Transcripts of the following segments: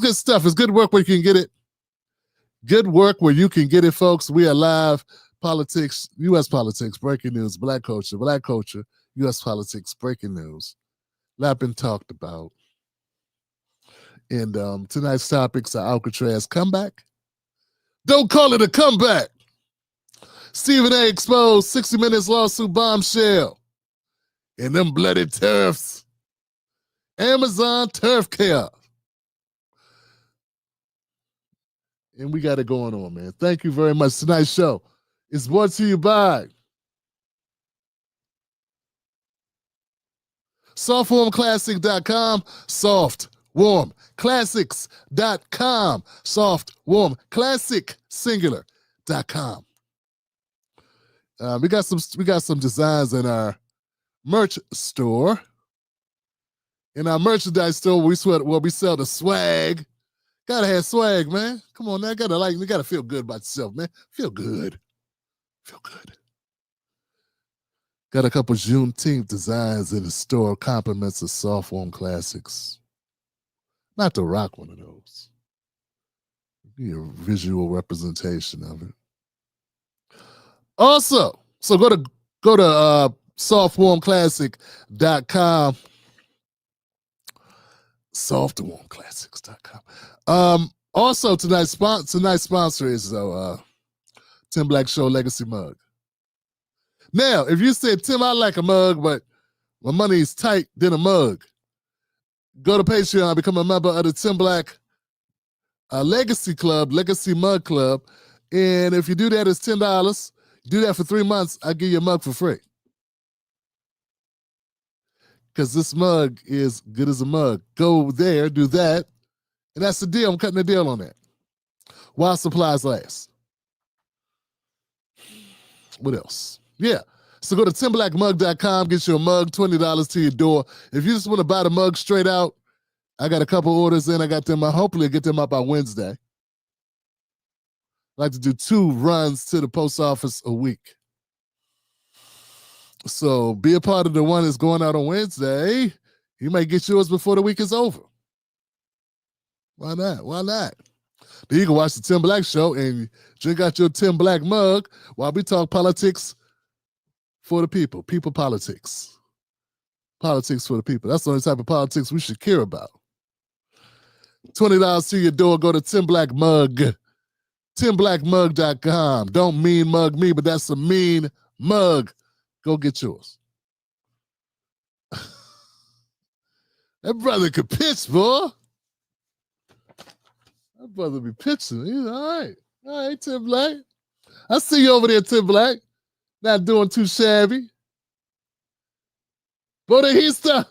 good stuff. It's good work where you can get it. Good work where you can get it, folks. We are live. Politics, U.S. politics, breaking news, black culture, U.S. politics, breaking news. A lot been talked about. And tonight's topics are Alcatraz Comeback. Don't call it a comeback. Stephen A. exposed 60 Minutes lawsuit bombshell. And them bloody tariffs. Amazon tariff chaos. And we got it going on, man. Thank you very much. Tonight's show is brought to you by softwarmclassic.com, softwarmclassics.com, softwarmclassic.com. We got some designs in our merch store. In our merchandise store, we sell the swag. Gotta have swag, man. Come on now, you gotta feel good about yourself, man. Feel good. Got a couple Juneteenth designs in the store, compliments of Soft Warm Classics. Not to rock one of those. Be a visual representation of it. Also, so go to softwarmclassic.com. Softwarmclassics.com. Also, tonight's sponsor is Tim Black Show Legacy Mug. Now, if you said, Tim, I like a mug, but my money is tight than a mug, go to Patreon, become a member of the Tim Black Legacy Club, Legacy Mug Club. And if you do that, it's $10. You do that for 3 months, I'll give you a mug for free. Because this mug is good as a mug. Go there, do that. And that's the deal. I'm cutting the deal on that. While supplies last. What else? Yeah. So go to timblackmug.com, get your mug, $20 to your door. If you just want to buy the mug straight out, I got a couple orders in. I got them. Hopefully get them out by Wednesday. I like to do 2 runs to the post office a week. So be a part of the one that's going out on Wednesday. You might get yours before the week is over. Why not? Then you can watch the Tim Black Show and drink out your Tim Black mug while we talk politics for the people. People politics. Politics for the people. That's the only type of politics we should care about. $20 to your door. Go to Tim Black Mug. TimBlackMug.com. Don't mean mug me, but that's a mean mug. Go get yours. That brother could pitch, boy. That brother be pitching. He's all right. All right, Tim Black. I see you over there, Tim Black. Not doing too shabby. Bodahista.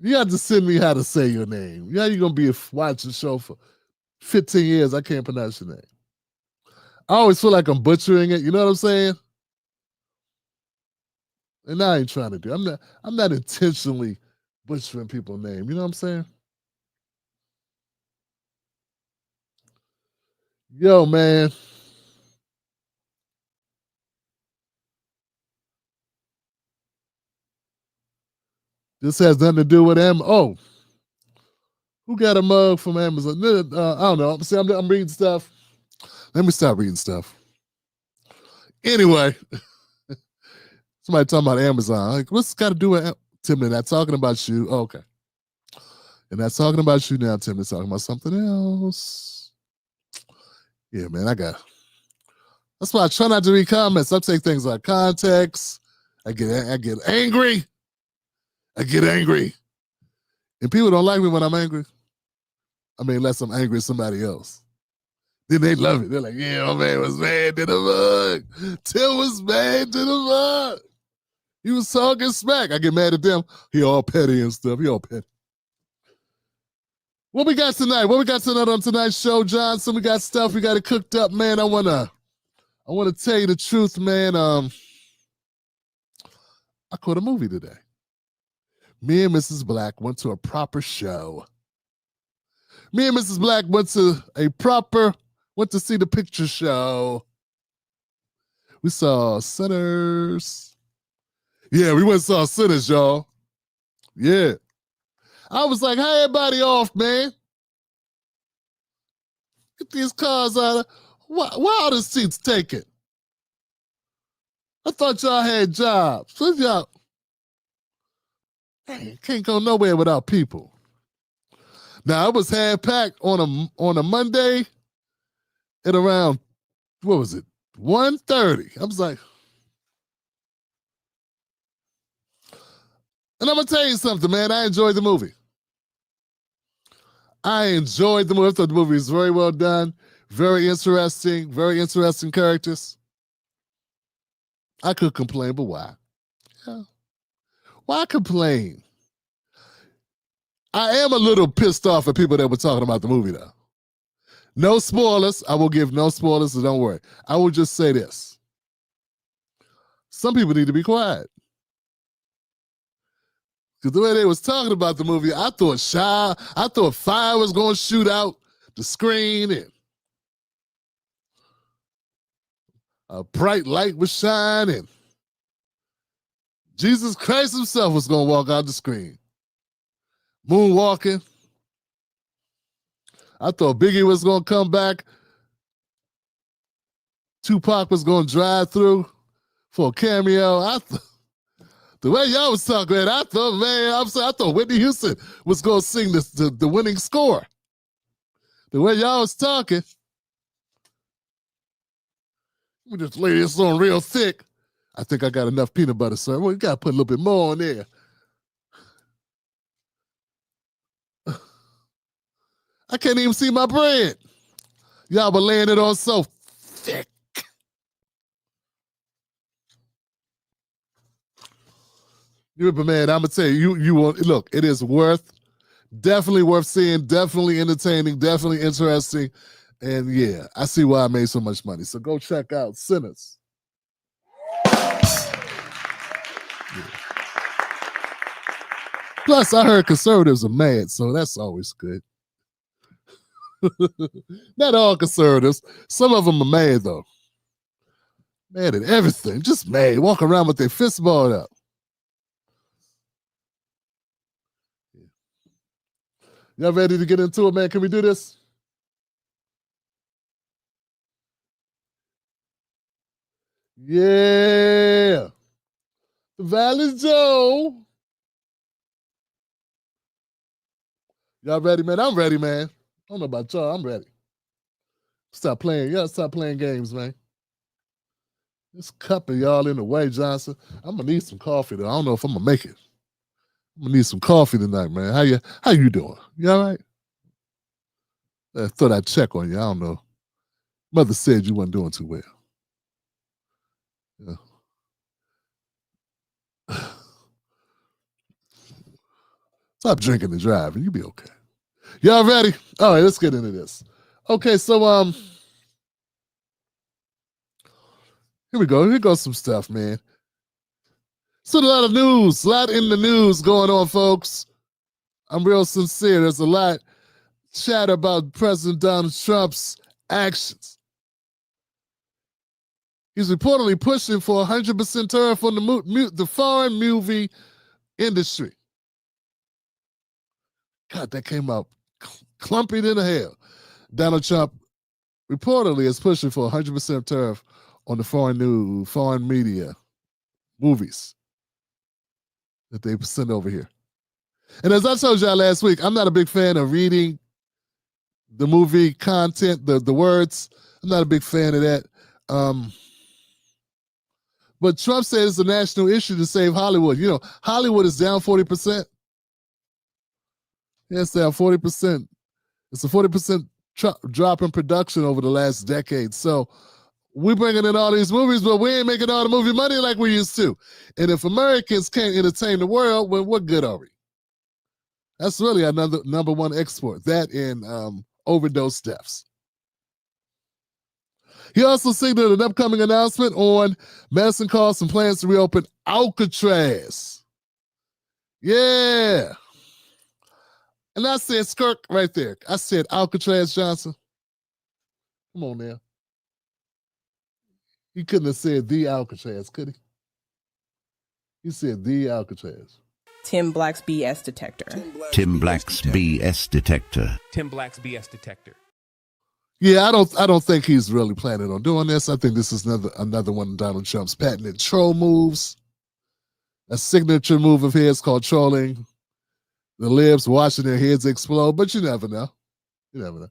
You got to send me how to say your name. You know you're going to be watching the show for 15 years. I can't pronounce your name. I always feel like I'm butchering it. You know what I'm saying? And I ain't trying to do. I'm not intentionally butchering people's name. You know what I'm saying? Yo, man. This has nothing to do with Amazon. Oh, who got a mug from Amazon? I don't know. See, I'm reading stuff. Let me stop reading stuff. Anyway. Somebody talking about Amazon. Like, what's got to do with Tim? They're not talking about you. Oh, okay. They're not talking about you now, Tim. They're talking about something else. Yeah, man, that's why I try not to read comments. I take things like context. I get angry. And people don't like me when I'm angry. I mean, unless I'm angry at somebody else. Then they love it. They're like, yeah, my man was mad to the mug. Tim was mad to the mug. He was talking smack. I get mad at them. He all petty and stuff. What we got tonight? On tonight's show, Johnson? We got stuff. We got it cooked up, man. I wanna tell you the truth, man. I caught a movie today. Me and Mrs. Black went to a proper show. Me and Mrs. Black went to see the picture show. We saw Sinners. Yeah, we went and saw Sinners, y'all. Yeah. I was like, hey, everybody off, man. Get these cars out of. Why are the seats taken? I thought y'all had jobs. So y'all can't go nowhere without people. Now it was half packed on a Monday at around, what was it, 1:30. I was like, and I'm gonna tell you something, man. I enjoyed the movie. I thought the movie was very well done, very interesting characters. I could complain, but why? Yeah. Why complain? I am a little pissed off at people that were talking about the movie, though. No spoilers. I will give no spoilers, so don't worry. I will just say this. Some people need to be quiet. Because the way they was talking about the movie, I thought fire was going to shoot out the screen and a bright light was shining. Jesus Christ himself was going to walk out the screen. Moonwalking. I thought Biggie was going to come back. Tupac was going to drive through for a cameo. The way y'all was talking, man, I thought Whitney Houston was going to sing the winning score. The way y'all was talking, we just lay this on real thick. I think I got enough peanut butter, sir. Well, you got to put a little bit more on there. I can't even see my bread. Y'all were laying it on so thick. But man, I'm gonna tell you want look. It is definitely worth seeing, definitely entertaining, definitely interesting, and yeah, I see why I made so much money. So go check out Sinners. Yeah. Plus, I heard conservatives are mad, so that's always good. Not all conservatives. Some of them are mad though. Mad at everything, just mad. Walk around with their fists balled up. Y'all ready to get into it, man? Can we do this? Yeah. Valley Joe. Y'all ready, man? I'm ready, man. I don't know about y'all. I'm ready. Stop playing. Y'all stop playing games, man. This cup of y'all in the way, Johnson. I'm gonna need some coffee though. I don't know if I'm gonna make it. I'm gonna need some coffee tonight, man. How you doing? You all right? I thought I'd check on you. I don't know. Mother said you weren't doing too well. Yeah. Stop drinking and driving. You'll be okay. Y'all ready? All right, let's get into this. Okay, so here we go. Here goes some stuff, man. So a lot in the news going on, folks. I'm real sincere. There's a lot chatter about President Donald Trump's actions. He's reportedly pushing for 100% tariff on the foreign movie industry. God, that came out clumpy than hell. Donald Trump reportedly is pushing for 100% tariff on the foreign media movies that they send over here. And as I told y'all last week, I'm not a big fan of reading the movie content, the words. I'm not a big fan of that. But Trump says it's a national issue to save Hollywood. You know, Hollywood is down 40%. Yeah, it's down 40%. It's a 40% drop in production over the last decade. So we're bringing in all these movies, but we ain't making all the movie money like we used to. And if Americans can't entertain the world, well, what good are we? That's really our number one export. That and overdose deaths. He also signaled an upcoming announcement on medicine costs and plans to reopen Alcatraz. Yeah. And I said Skirk right there. I said Alcatraz Johnson. Come on now. He couldn't have said the Alcatraz, could he? He said the Alcatraz. Tim Black's BS detector. Tim Black's BS detector. Tim Black's BS detector. Yeah, I don't think he's really planning on doing this. I think this is another one of Donald Trump's patented troll moves. A signature move of his called trolling. The libs watching their heads explode, but you never know. You never know.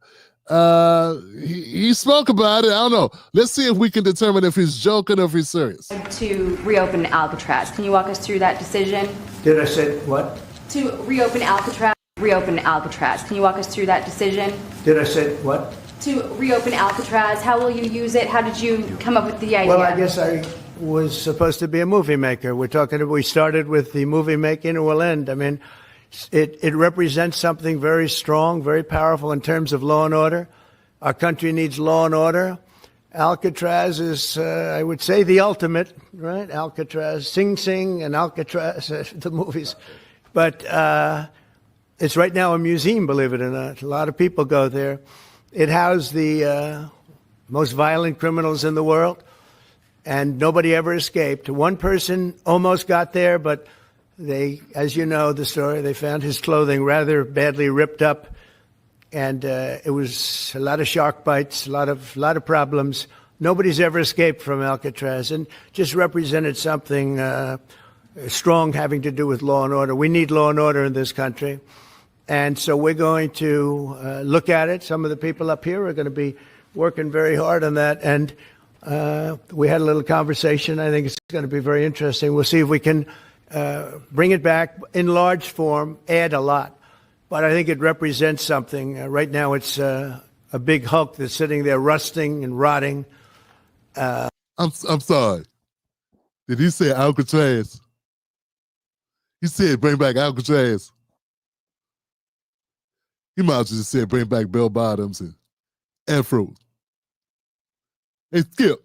He spoke about it. I don't know. Let's see if we can determine if he's joking or if he's serious. To reopen Alcatraz. Can you walk us through that decision? Did I say what? To reopen Alcatraz. Reopen Alcatraz. Can you walk us through that decision? Did I say what? To reopen Alcatraz. How will you use it? How did you come up with the idea? Well, I guess I was supposed to be a movie maker. We started with the movie making and we'll end. I mean, it represents something very strong, very powerful in terms of law and order. Our country needs law and order. Alcatraz is, I would say, the ultimate, right? Alcatraz, Sing Sing and Alcatraz, the movies. But it's right now a museum, believe it or not. A lot of people go there. It housed the most violent criminals in the world, and nobody ever escaped. One person almost got there, but they, as you know the story, they found his clothing rather badly ripped up, and it was a lot of shark bites, a lot of problems. Nobody's ever escaped from Alcatraz, and just represented something strong having to do with law and order. We need law and order in this country. And so we're going to look at it. Some of the people up here are going to be working very hard on that. And we had a little conversation. I think it's going to be very interesting. We'll see if we can bring it back in large form, add a lot. But I think it represents something. Right now it's a big hulk that's sitting there rusting and rotting. I'm sorry. Did he say Alcatraz? He said bring back Alcatraz. He might as well just said bring back bell bottoms and afros. Hey, Skip.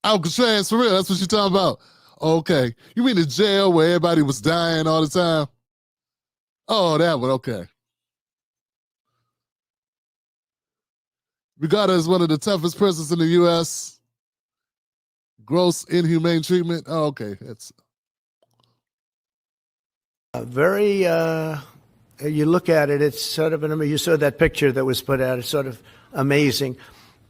Alcatraz, for real, that's what you're talking about. Okay. You mean the jail where everybody was dying all the time? Oh, that one, okay. Regarded as one of the toughest prisons in the U.S. Gross, inhumane treatment. Oh, okay. That's very... you look at it, it's sort of, you saw that picture that was put out, it's sort of amazing.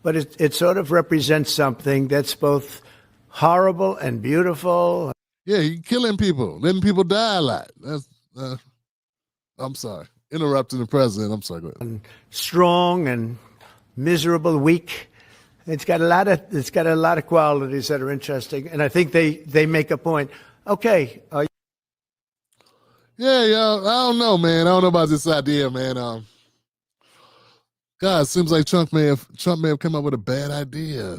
But it sort of represents something that's both horrible and beautiful. Yeah, you're killing people, letting people die a lot. That's, I'm sorry. Interrupting the president. I'm sorry. Go ahead. And strong and miserable, weak. It's got a lot of qualities that are interesting. And I think they make a point. Okay, Yeah, I don't know, man. I don't know about this idea, man. God, it seems like Trump may have come up with a bad idea.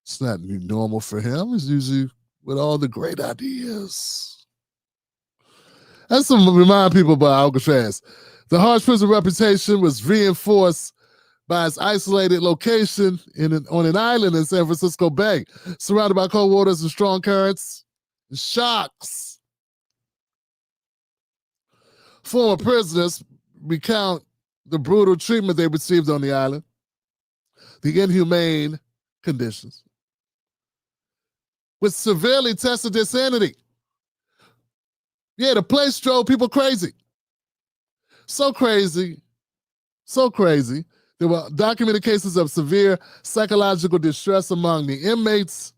It's not normal for him. He's usually with all the great ideas. That's to remind people about Alcatraz. The harsh prison reputation was reinforced by its isolated location on an island in San Francisco Bay, surrounded by cold waters and strong currents and shocks. Former prisoners recount the brutal treatment they received on the island, the inhumane conditions, which severely tested their sanity. Yeah, the place drove people crazy. So crazy. There were documented cases of severe psychological distress among the inmates,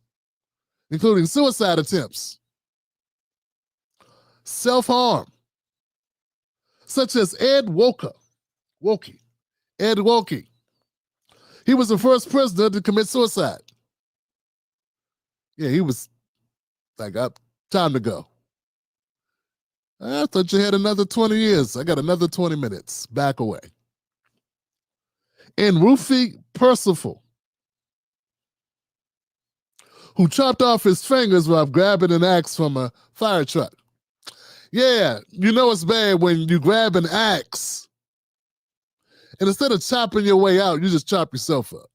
including suicide attempts, self-harm, such as Ed Woke. Ed Woke. He was the first prisoner to commit suicide. Yeah, he was like, time to go. I thought you had another 20 years. I got another 20 minutes. Back away. And Rufy Percival, who chopped off his fingers while grabbing an axe from a fire truck. Yeah, you know it's bad when you grab an axe and instead of chopping your way out, you just chop yourself up.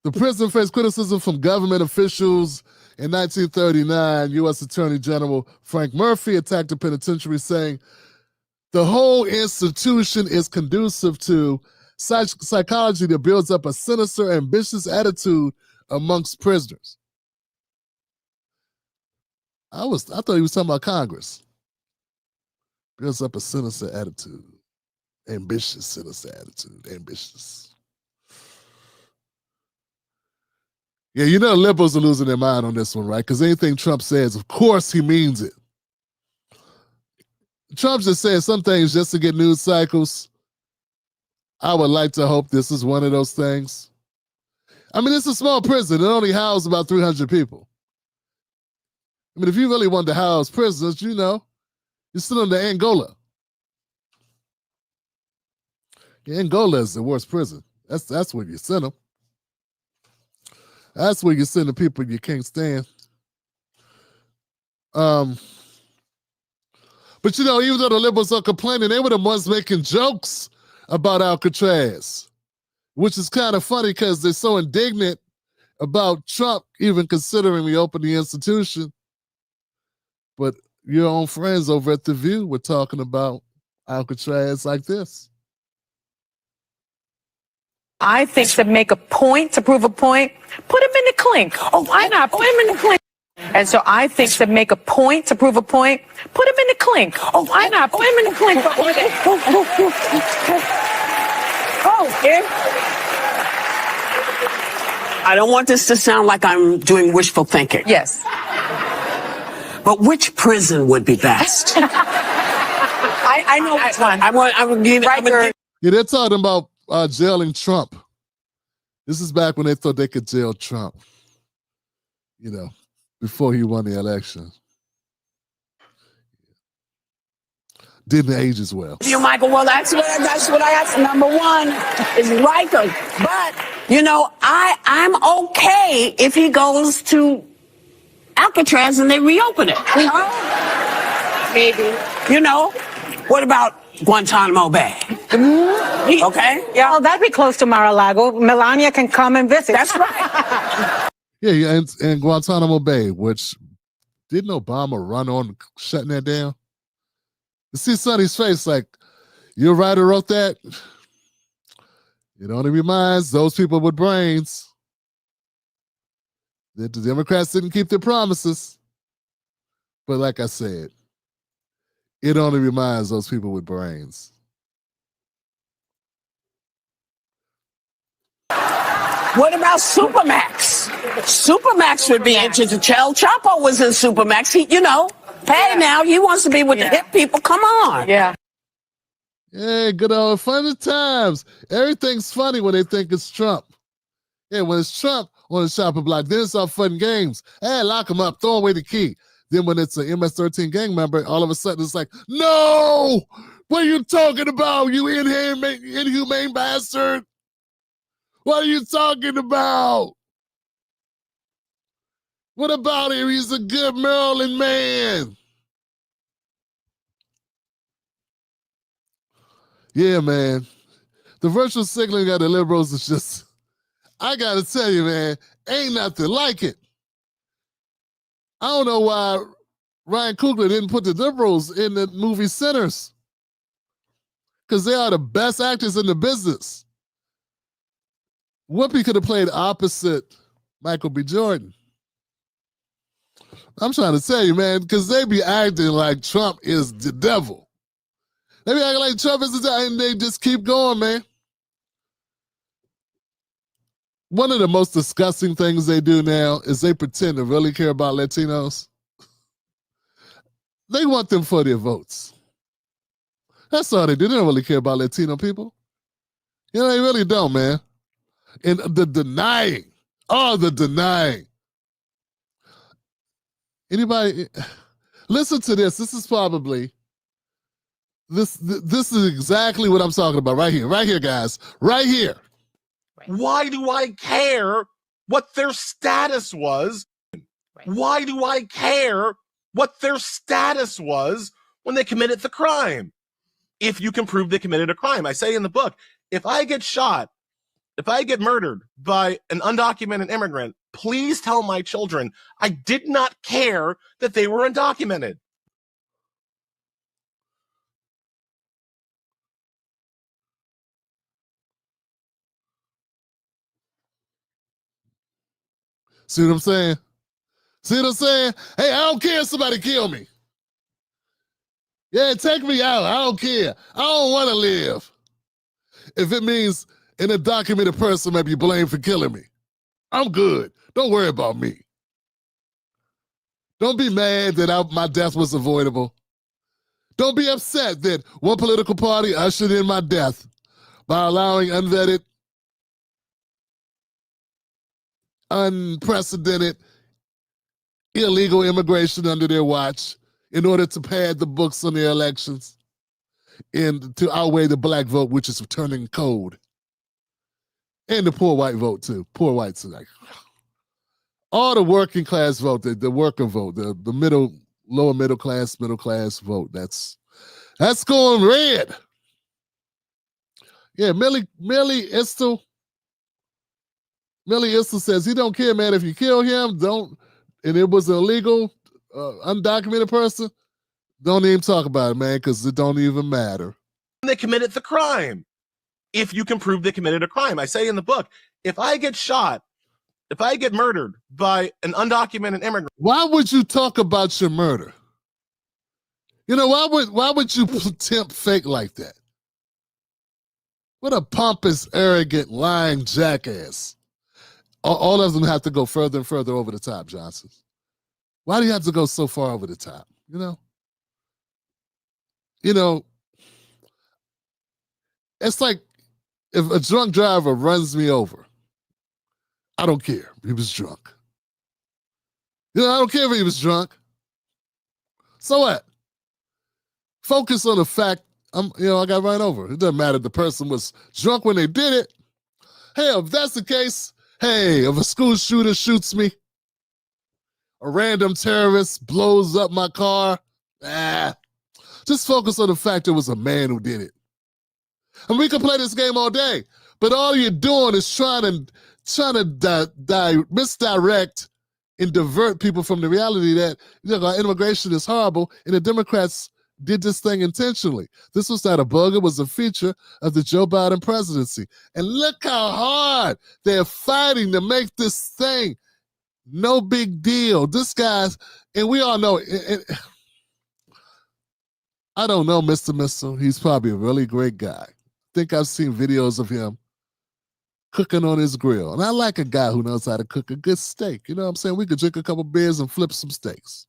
The prison faced criticism from government officials. In 1939, U.S. Attorney General Frank Murphy attacked the penitentiary, saying, the whole institution is conducive to psychology that builds up a sinister, ambitious attitude amongst prisoners. I thought he was talking about Congress. Builds up a sinister attitude. Ambitious sinister attitude. Ambitious. Yeah, you know liberals are losing their mind on this one, right? Because anything Trump says, of course he means it. Trump just said some things just to get news cycles. I would like to hope this is one of those things. I mean, it's a small prison. It only houses about 300 people. I mean, if you really want to house prisoners, you know, you send them to Angola. Yeah, Angola is the worst prison. That's where you send them. That's where you send the people you can't stand. But you know, even though the liberals are complaining, they were the ones making jokes about Alcatraz, which is kind of funny because they're so indignant about Trump even considering reopening the institution. But your own friends over at The View were talking about Alcatraz like this. I think to make a point, to prove a point, put him in the clink. Oh, why not? Put him in the clink. And so I think to make a point, to prove a point, put him in the clink. Oh, why not? Put him in the clink. Oh, yeah. I don't want this to sound like I'm doing wishful thinking. Yes. But which prison would be best? I know which one. Yeah, they're talking about jailing Trump. This is back when they thought they could jail Trump, you know, before he won the election. Didn't age as well. You, Michael, well, that's what I asked. Number one is Riker. But, you know, I'm okay if he goes to Alcatraz and they reopen it. You know? Maybe. You know, what about Guantanamo Bay? Okay? Yeah, well, that'd be close to Mar-a-Lago. Melania can come and visit. That's right. Yeah, and Guantanamo Bay, which didn't Obama run on shutting that down? You see Sonny's face like, you're right who wrote that? It only reminds those people with brains that the Democrats didn't keep their promises. But like I said, it only reminds those people with brains. What about Supermax? Supermax would be interesting to tell. Chapo was in Supermax. He, you know, hey, now he wants to be with the hip people. Come on. Yeah. Yeah, good old fun times. Everything's funny when they think it's Trump. Yeah, when it's Trump on the shopping block, then it's all fun and games. Hey, lock him up, throw away the key. Then when it's an MS-13 gang member, all of a sudden it's like, no! What are you talking about, you inhumane bastard? What are you talking about? What about him? He's a good Maryland man. Yeah, man. The virtual signaling of the liberals is just, I gotta tell you, man, ain't nothing like it. I don't know why Ryan Coogler didn't put the liberals in the movie Sinners, because they are the best actors in the business. Whoopi could have played opposite Michael B. Jordan. I'm trying to tell you, man, because they be acting like Trump is the devil. They be acting like Trump is the devil, and they just keep going, man. One of the most disgusting things they do now is they pretend to really care about Latinos. They want them for their votes. That's all they do. They don't really care about Latino people. You know, they really don't, man. And the denying. Oh, the denying. Anybody, listen to this. This is probably, this is exactly what I'm talking about right here, guys, right here. Why do I care what their status was? Why do I care what their status was when they committed the crime? If you can prove they committed a crime. I say in the book, if I get shot, if I get murdered by an undocumented immigrant, please tell my children I did not care that they were undocumented. See what I'm saying? See what I'm saying? Hey, I don't care if somebody kill me. Yeah, take me out. I don't care. I don't want to live. If it means an undocumented person may be blamed for killing me, I'm good. Don't worry about me. Don't be mad that my death was avoidable. Don't be upset that one political party ushered in my death by allowing unvetted, unprecedented, illegal immigration under their watch in order to pad the books on their elections and to outweigh the black vote, which is returning cold. And the poor white vote, too. Poor whites are like, all the working class vote, the worker vote, the lower middle class vote, that's going red. Yeah, Millie Istel says he don't care, man. If you kill him, and it was an illegal, undocumented person, don't even talk about it, man, because it don't even matter. They committed the crime. If you can prove they committed a crime. I say in the book, if I get shot, if I get murdered by an undocumented immigrant. Why would you talk about your murder? You know, why would you tempt fake like that? What a pompous, arrogant, lying jackass. All of them have to go further and further over the top, Johnson. Why do you have to go so far over the top? You know, it's like if a drunk driver runs me over, I don't care. He was drunk. I don't care if he was drunk. So what? Focus on the fact I got run over. It doesn't matter if the person was drunk when they did it. Hey, if that's the case, if a school shooter shoots me, a random terrorist blows up my car, just focus on the fact it was a man who did it. And we can play this game all day, but all you're doing is trying to misdirect and divert people from the reality that our immigration is horrible, and the Democrats did this thing intentionally. This was not a bug. It was a feature of the Joe Biden presidency. And look how hard they're fighting to make this thing no big deal. This guy's, and we all know, I don't know Mr. Missile. He's probably a really great guy. I think I've seen videos of him cooking on his grill. And I like a guy who knows how to cook a good steak. You know what I'm saying? We could drink a couple beers and flip some steaks.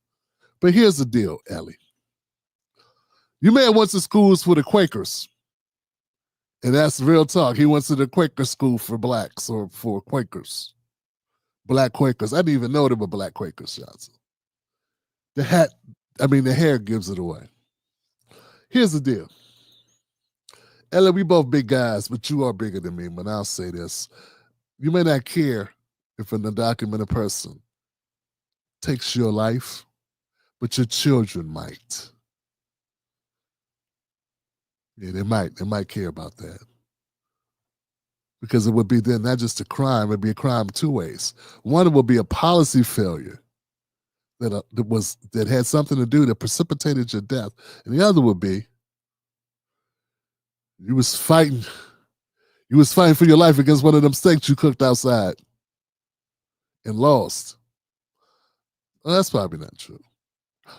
But here's the deal, Ellie. You may have went to schools for the Quakers. And that's real talk. He went to the Quaker school for blacks or for Quakers. Black Quakers. I didn't even know they were black Quakers, Johnson. The hair gives it away. Here's the deal. Ella, we both big guys, but you are bigger than me. But I'll say this. You may not care if an undocumented person takes your life, but your children might. Yeah, they might care about that. Because it would be then not just a crime, it would be a crime two ways. One, it would be a policy failure that had something to do that precipitated your death. And the other would be you was fighting for your life against one of them steaks you cooked outside and lost. Well, that's probably not true.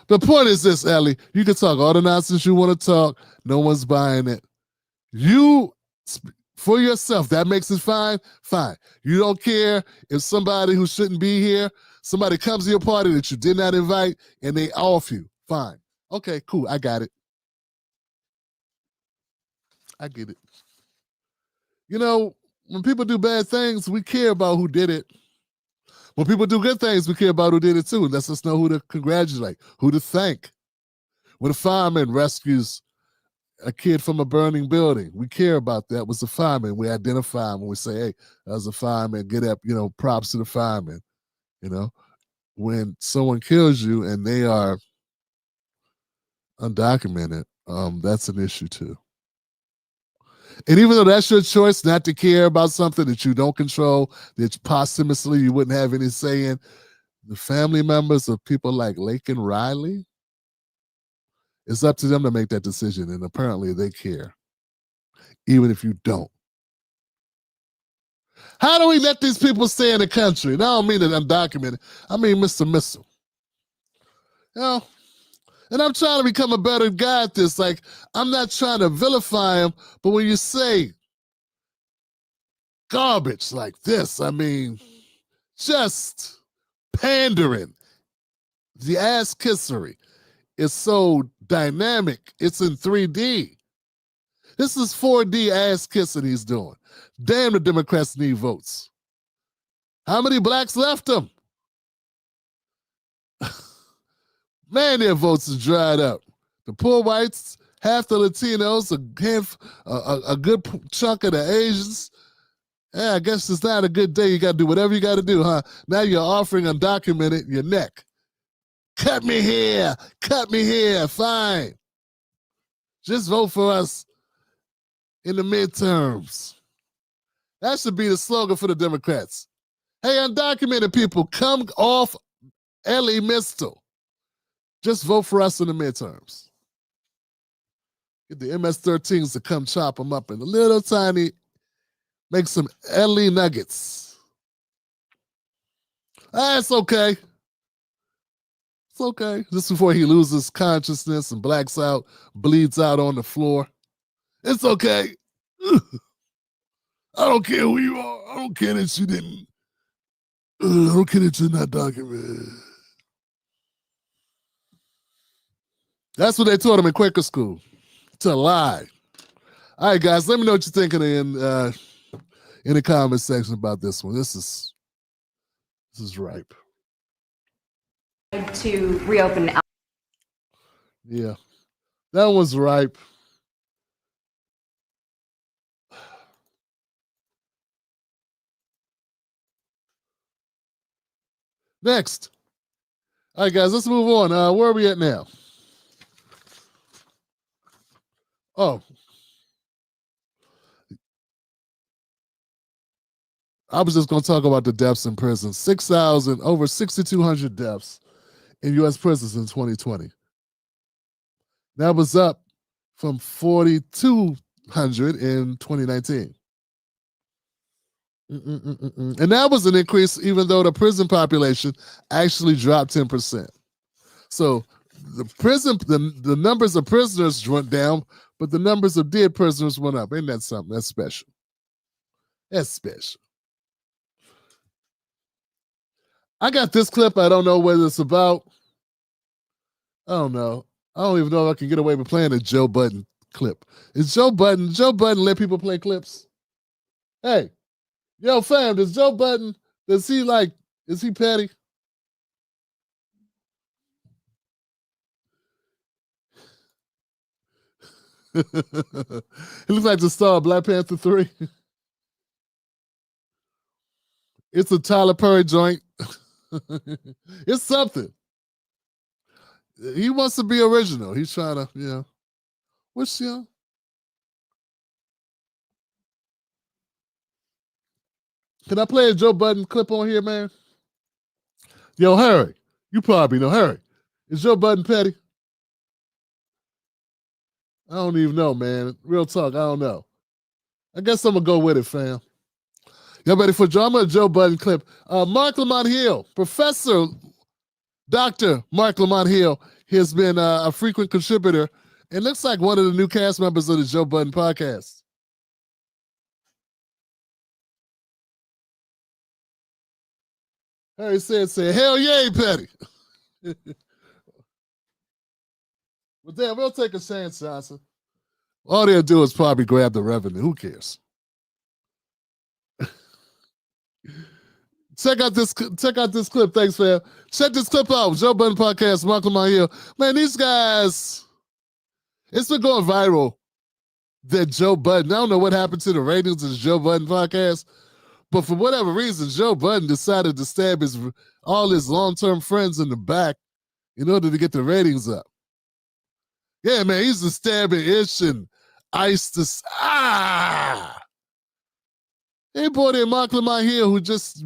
The point is this, Ellie. You can talk all the nonsense you want to talk. No one's buying it. You, for yourself, that makes it fine? Fine. You don't care if somebody who shouldn't be here, somebody comes to your party that you did not invite and they off you. Fine. Okay, cool. I got it. I get it. When people do bad things, we care about who did it. When people do good things, we care about who did it too. And lets us know who to congratulate, who to thank. When a fireman rescues a kid from a burning building, we care about that. It was a fireman. We identify him when we say, hey, that was a fireman. Get up, props to the fireman. When someone kills you and they are undocumented, that's an issue too. And even though that's your choice not to care about something that you don't control, that posthumously you wouldn't have any say in, the family members of people like Lake and Riley, it's up to them to make that decision. And apparently they care, even if you don't. How do we let these people stay in the country? And I don't mean it undocumented. I mean Mr. Missile. You know, and I'm trying to become a better guy at this. Like, I'm not trying to vilify him, but when you say garbage like this, I mean, just pandering. The ass kissery is so dynamic. It's in 3D. This is 4D ass kissing he's doing. Damn, the Democrats need votes. How many blacks left them? Man, their votes are dried up. The poor whites, half the Latinos, a good chunk of the Asians. Yeah, I guess it's not a good day. You got to do whatever you got to do, huh? Now you're offering undocumented your neck. Cut me here. Cut me here. Fine. Just vote for us in the midterms. That should be the slogan for the Democrats. Hey, undocumented people, come off Ellie Mistel. Just vote for us in the midterms. Get the MS-13s to come chop them up in a little tiny, make some Ellie nuggets. It's okay. It's okay. Just before he loses consciousness and blacks out, bleeds out on the floor. It's okay. I don't care who you are. I don't care that you didn't. I don't care that you're not documented. That's what they taught him in Quaker school. To lie. All right, guys, let me know what you're thinking in the comment section about this one. This is ripe. To reopen. Yeah, that was ripe. Next. All right, guys, let's move on. Where are we at now? Oh. I was just going to talk about the deaths in prison. 6,000, over 6,200 deaths in U.S. prisons in 2020. That was up from 4,200 in 2019. And that was an increase even though the prison population actually dropped 10%. So the numbers of prisoners went down, but the numbers of dead prisoners went up. Ain't that something? That's special. That's special. I got this clip. I don't know what it's about. I don't know. I don't even know if I can get away with playing a Joe Budden clip. Is Joe Budden let people play clips? Hey, yo, fam, does Joe Budden, is he petty? He looks like the star of Black Panther 3. It's a Tyler Perry joint. It's something. He wants to be original. He's trying to, what's, Can I play a Joe Budden clip on here, man? Yo, Harry, you probably know Harry. Is Joe Budden petty? I don't even know, man. Real talk, I don't know. I guess I'm going to go with it, fam. Y'all ready for drama? Joe Budden clip. Mark Lamont Hill, Professor Dr. Mark Lamont Hill has been a frequent contributor and looks like one of the new cast members of the Joe Budden podcast. Harry said, hell yeah, petty. But damn, we'll take a chance, Johnson. All they'll do is probably grab the revenue. Who cares? Check out this clip. Thanks, fam. Check this clip out. Joe Budden podcast, Mark Lamont Hill. Man, these guys, it's been going viral that Joe Budden, I don't know what happened to the ratings of the Joe Budden podcast, but for whatever reason, Joe Budden decided to stab all his long-term friends in the back in order to get the ratings up. Yeah, man, he's a stabbing Ish and Ice this. Hey, boy, there, Mark Lamont here, who just.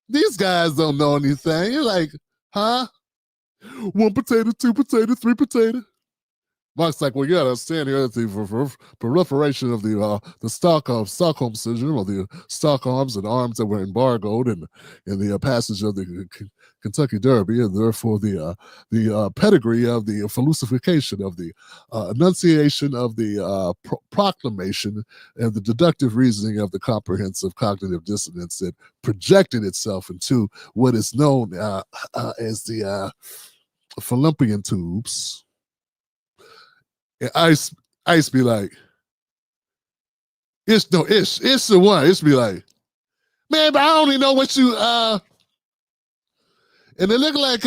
These guys don't know anything. You're like, huh? 1 potato, 2 potato, 3 potato. Mark's like, well, you gotta understand here the proliferation of the Stockholm syndrome, or the stock arms and arms that were embargoed in the passage of the Kentucky Derby, and therefore the pedigree of the falsification of the enunciation of the proclamation and the deductive reasoning of the comprehensive cognitive dissonance that projected itself into what is known as the fallopian tubes. And Ice be like, it's the one. It's be like, man, but I only know what you and it looked like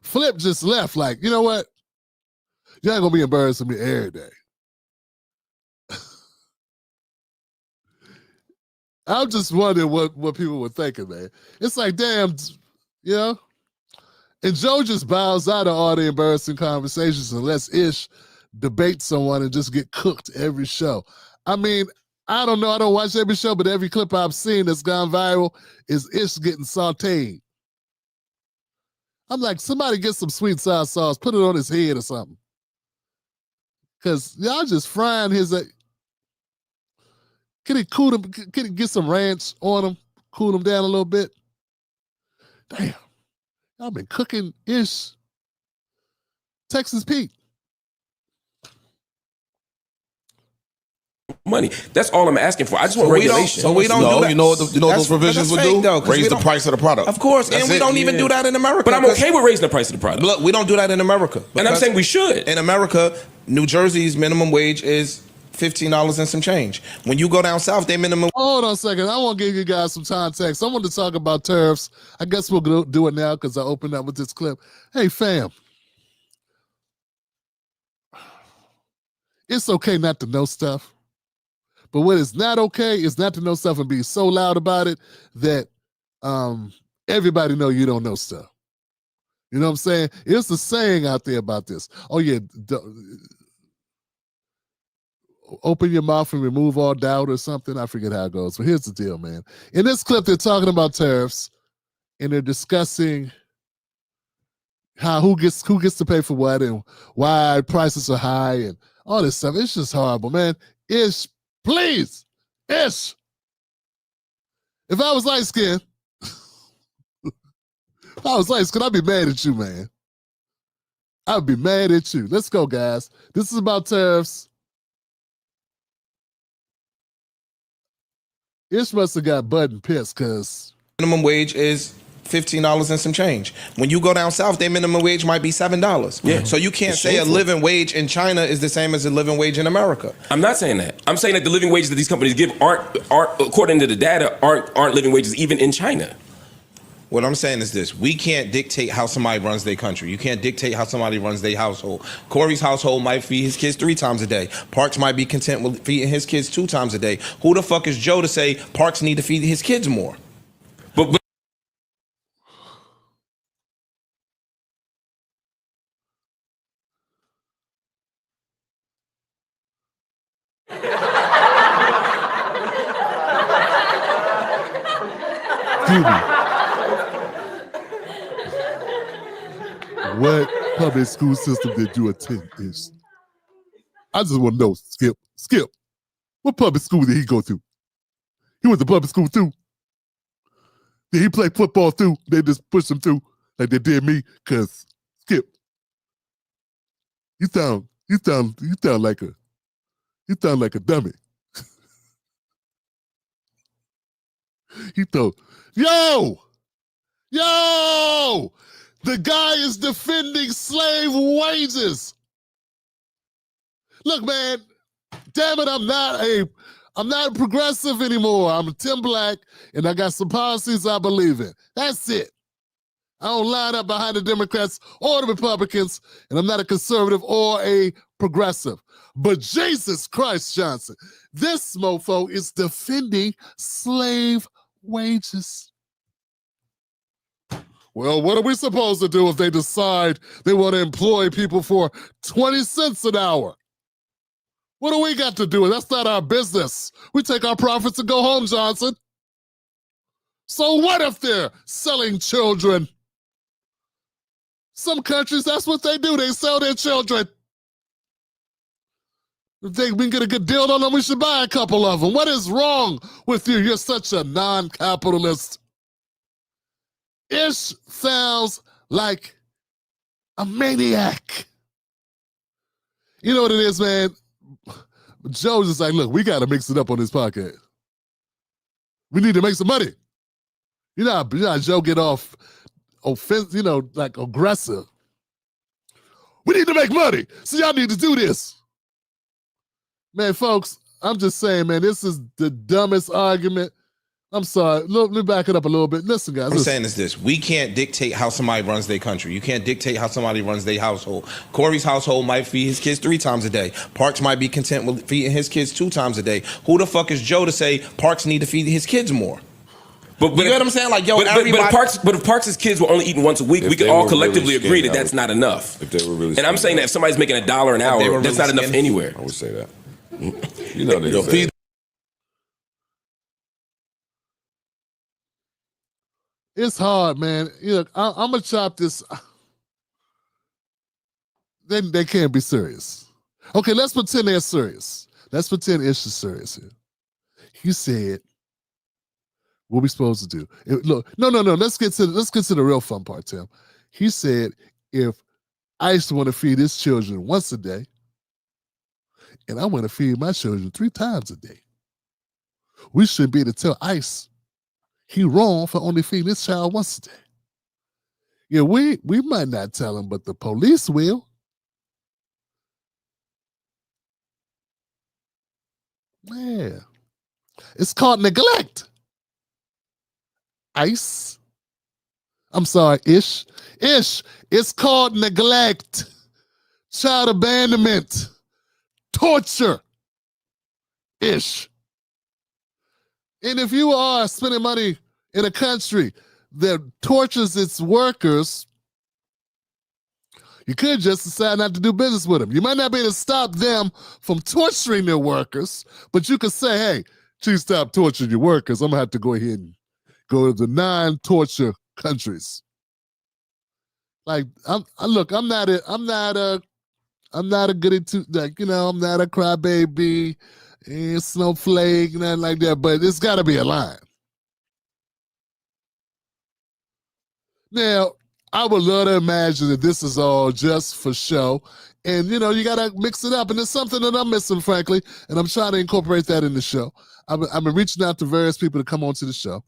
Flip just left. Like, you know what? You ain't gonna be embarrassing me every day. I'm just wondering what people were thinking, man. It's like, damn, you know? And Joe just bows out of all the embarrassing conversations unless Ish debates someone and just get cooked every show. I mean, I don't know. I don't watch every show, but every clip I've seen that's gone viral is Ish getting sauteed. I'm like, somebody get some sweet sour sauce, put it on his head or something. Because y'all just frying his... Can he cool him? Can he get some ranch on him? Cool him down a little bit? Damn. Y'all been cooking Ish. Texas Pete. Money. That's all I'm asking for. I just want regulation. So we don't do that. You know what those provisions would do? Though, raise the price of the product. Of course. And we don't even do that in America. But I'm okay with raising the price of the product. Look, we don't do that in America. And I'm saying we should. In America, New Jersey's minimum wage is $15 and some change. When you go down south, they minimum... Hold on a second. I want to give you guys some context. I want to talk about tariffs. I guess we'll do it now because I opened up with this clip. Hey, fam. It's okay not to know stuff. But what is not okay is not to know stuff and be so loud about it that everybody know you don't know stuff. You know what I'm saying? It's a saying out there about this. Oh, yeah. Open your mouth and remove all doubt or something. I forget how it goes. But here's the deal, man. In this clip, they're talking about tariffs, and they're discussing who gets to pay for what and why prices are high and all this stuff. It's just horrible, man. Ish, please. Ish. If I was light-skinned, I'd be mad at you, man. I'd be mad at you. Let's go, guys. This is about tariffs. Ish must have got Bud pissed because minimum wage is $15 and some change. When you go down south, their minimum wage might be $7. Yeah. So you can't say a living wage in China is the same as a living wage in America. I'm not saying that. I'm saying that the living wages that these companies give aren't according to the data, aren't living wages even in China. What I'm saying is this: we can't dictate how somebody runs their country. You can't dictate how somebody runs their household. Corey's household might feed his kids 3 times a day. Parks might be content with feeding his kids 2 times a day. Who the fuck is Joe to say Parks need to feed his kids more? But what public school system did you attend? Ish? I just want to know, Skip, what public school did he go to? He went to public school too. Did he play football too? They just pushed him through like they did me? Cause Skip, you sound like a dummy. He thought, yo, the guy is defending slave wages. Look, man, damn it, I'm not a progressive anymore. I'm a Tim Black, and I got some policies I believe in. That's it. I don't line up behind the Democrats or the Republicans, and I'm not a conservative or a progressive. But Jesus Christ, Johnson, this mofo is defending slave wages. Well, what are we supposed to do if they decide they want to employ people for 20 cents an hour? What do we got to do? That's not our business. We take our profits and go home, Johnson. So what if they're selling children? Some countries, that's what they do. They sell their children. think we can get a good deal on them, we should buy a couple of them. What is wrong with you? You're such a non-capitalist. Ish sounds like a maniac. You know what it is, man? Joe's just like, look, we got to mix it up on this podcast. We need to make some money. You know how Joe get off offense, like aggressive. We need to make money, so y'all need to do this. Man, folks, I'm just saying, man, this is the dumbest argument. I'm sorry. Let me back it up a little bit. Listen, guys. I'm saying is this. We can't dictate how somebody runs their country. You can't dictate how somebody runs their household. Corey's household might feed his kids 3 times a day. Parks might be content with feeding his kids 2 times a day. Who the fuck is Joe to say Parks need to feed his kids more? But you know what I'm saying? Like, yo, but if Parks' kids were only eating once a week, we could all collectively agree that that's not enough. If they were really and I'm saying that if somebody's making $1 an hour, that's not enough anywhere. I would say that. You know they say. It's hard, man. Look, I'm gonna chop this. They can't be serious. Okay, let's pretend they're serious. Let's pretend Ish is serious here. He said, "What we supposed to do?" Look, no. Let's get to the real fun part, Tim. He said, "If I used to want to feed his children once a day, and I want to feed my children 3 times a day, we shouldn't be able to tell ICE he wrong for only feeding his child once a day." Yeah, we might not tell him, but the police will. Yeah. It's called neglect. ICE. I'm sorry, Ish. Ish, it's called neglect. Child abandonment. Torture. Ish. And if you are spending money in a country that tortures its workers, you could just decide not to do business with them. You might not be able to stop them from torturing their workers, but you could say, hey, chief, stop torturing your workers. I'm going to have to go ahead and go to the non-torture countries. Like, I'm not a goody two, like, I'm not a crybaby, snowflake, nothing like that, but it's got to be a line. Now, I would love to imagine that this is all just for show, and you got to mix it up, and it's something that I'm missing, frankly, and I'm trying to incorporate that in the show. I've been reaching out to various people to come onto the show,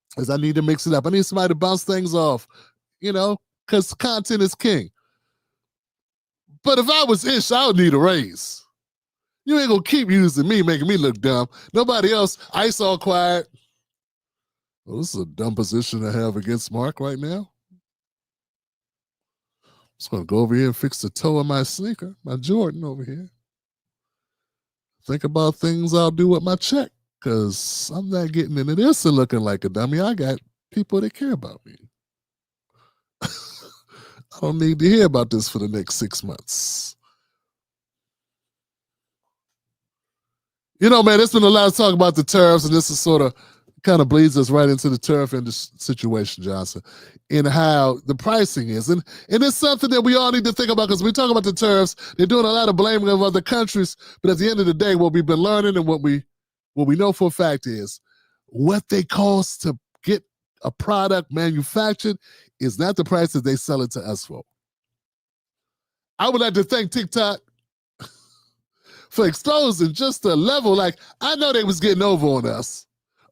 because I need to mix it up. I need somebody to bounce things off, because content is king. But if I was Ish, I would need a raise. You ain't gonna keep using me, making me look dumb. Nobody else. ICE all quiet. Well, this is a dumb position to have against Mark right now. I'm just gonna go over here and fix the toe of my sneaker, my Jordan over here. Think about things I'll do with my check, because I'm not getting into this and looking like a dummy. I got people that care about me. I don't need to hear about this for the next 6 months. Man, there's been a lot of talk about the tariffs, and this is sort of kind of bleeds us right into the tariff situation, Johnson, and how the pricing is. And it's something that we all need to think about, because we talk about the tariffs, they're doing a lot of blaming of other countries, but at the end of the day, what we've been learning and what we know for a fact is what they cost to get a product manufactured is not the price that they sell it to us for. I would like to thank TikTok for exposing just a level. Like, I know they was getting over on us.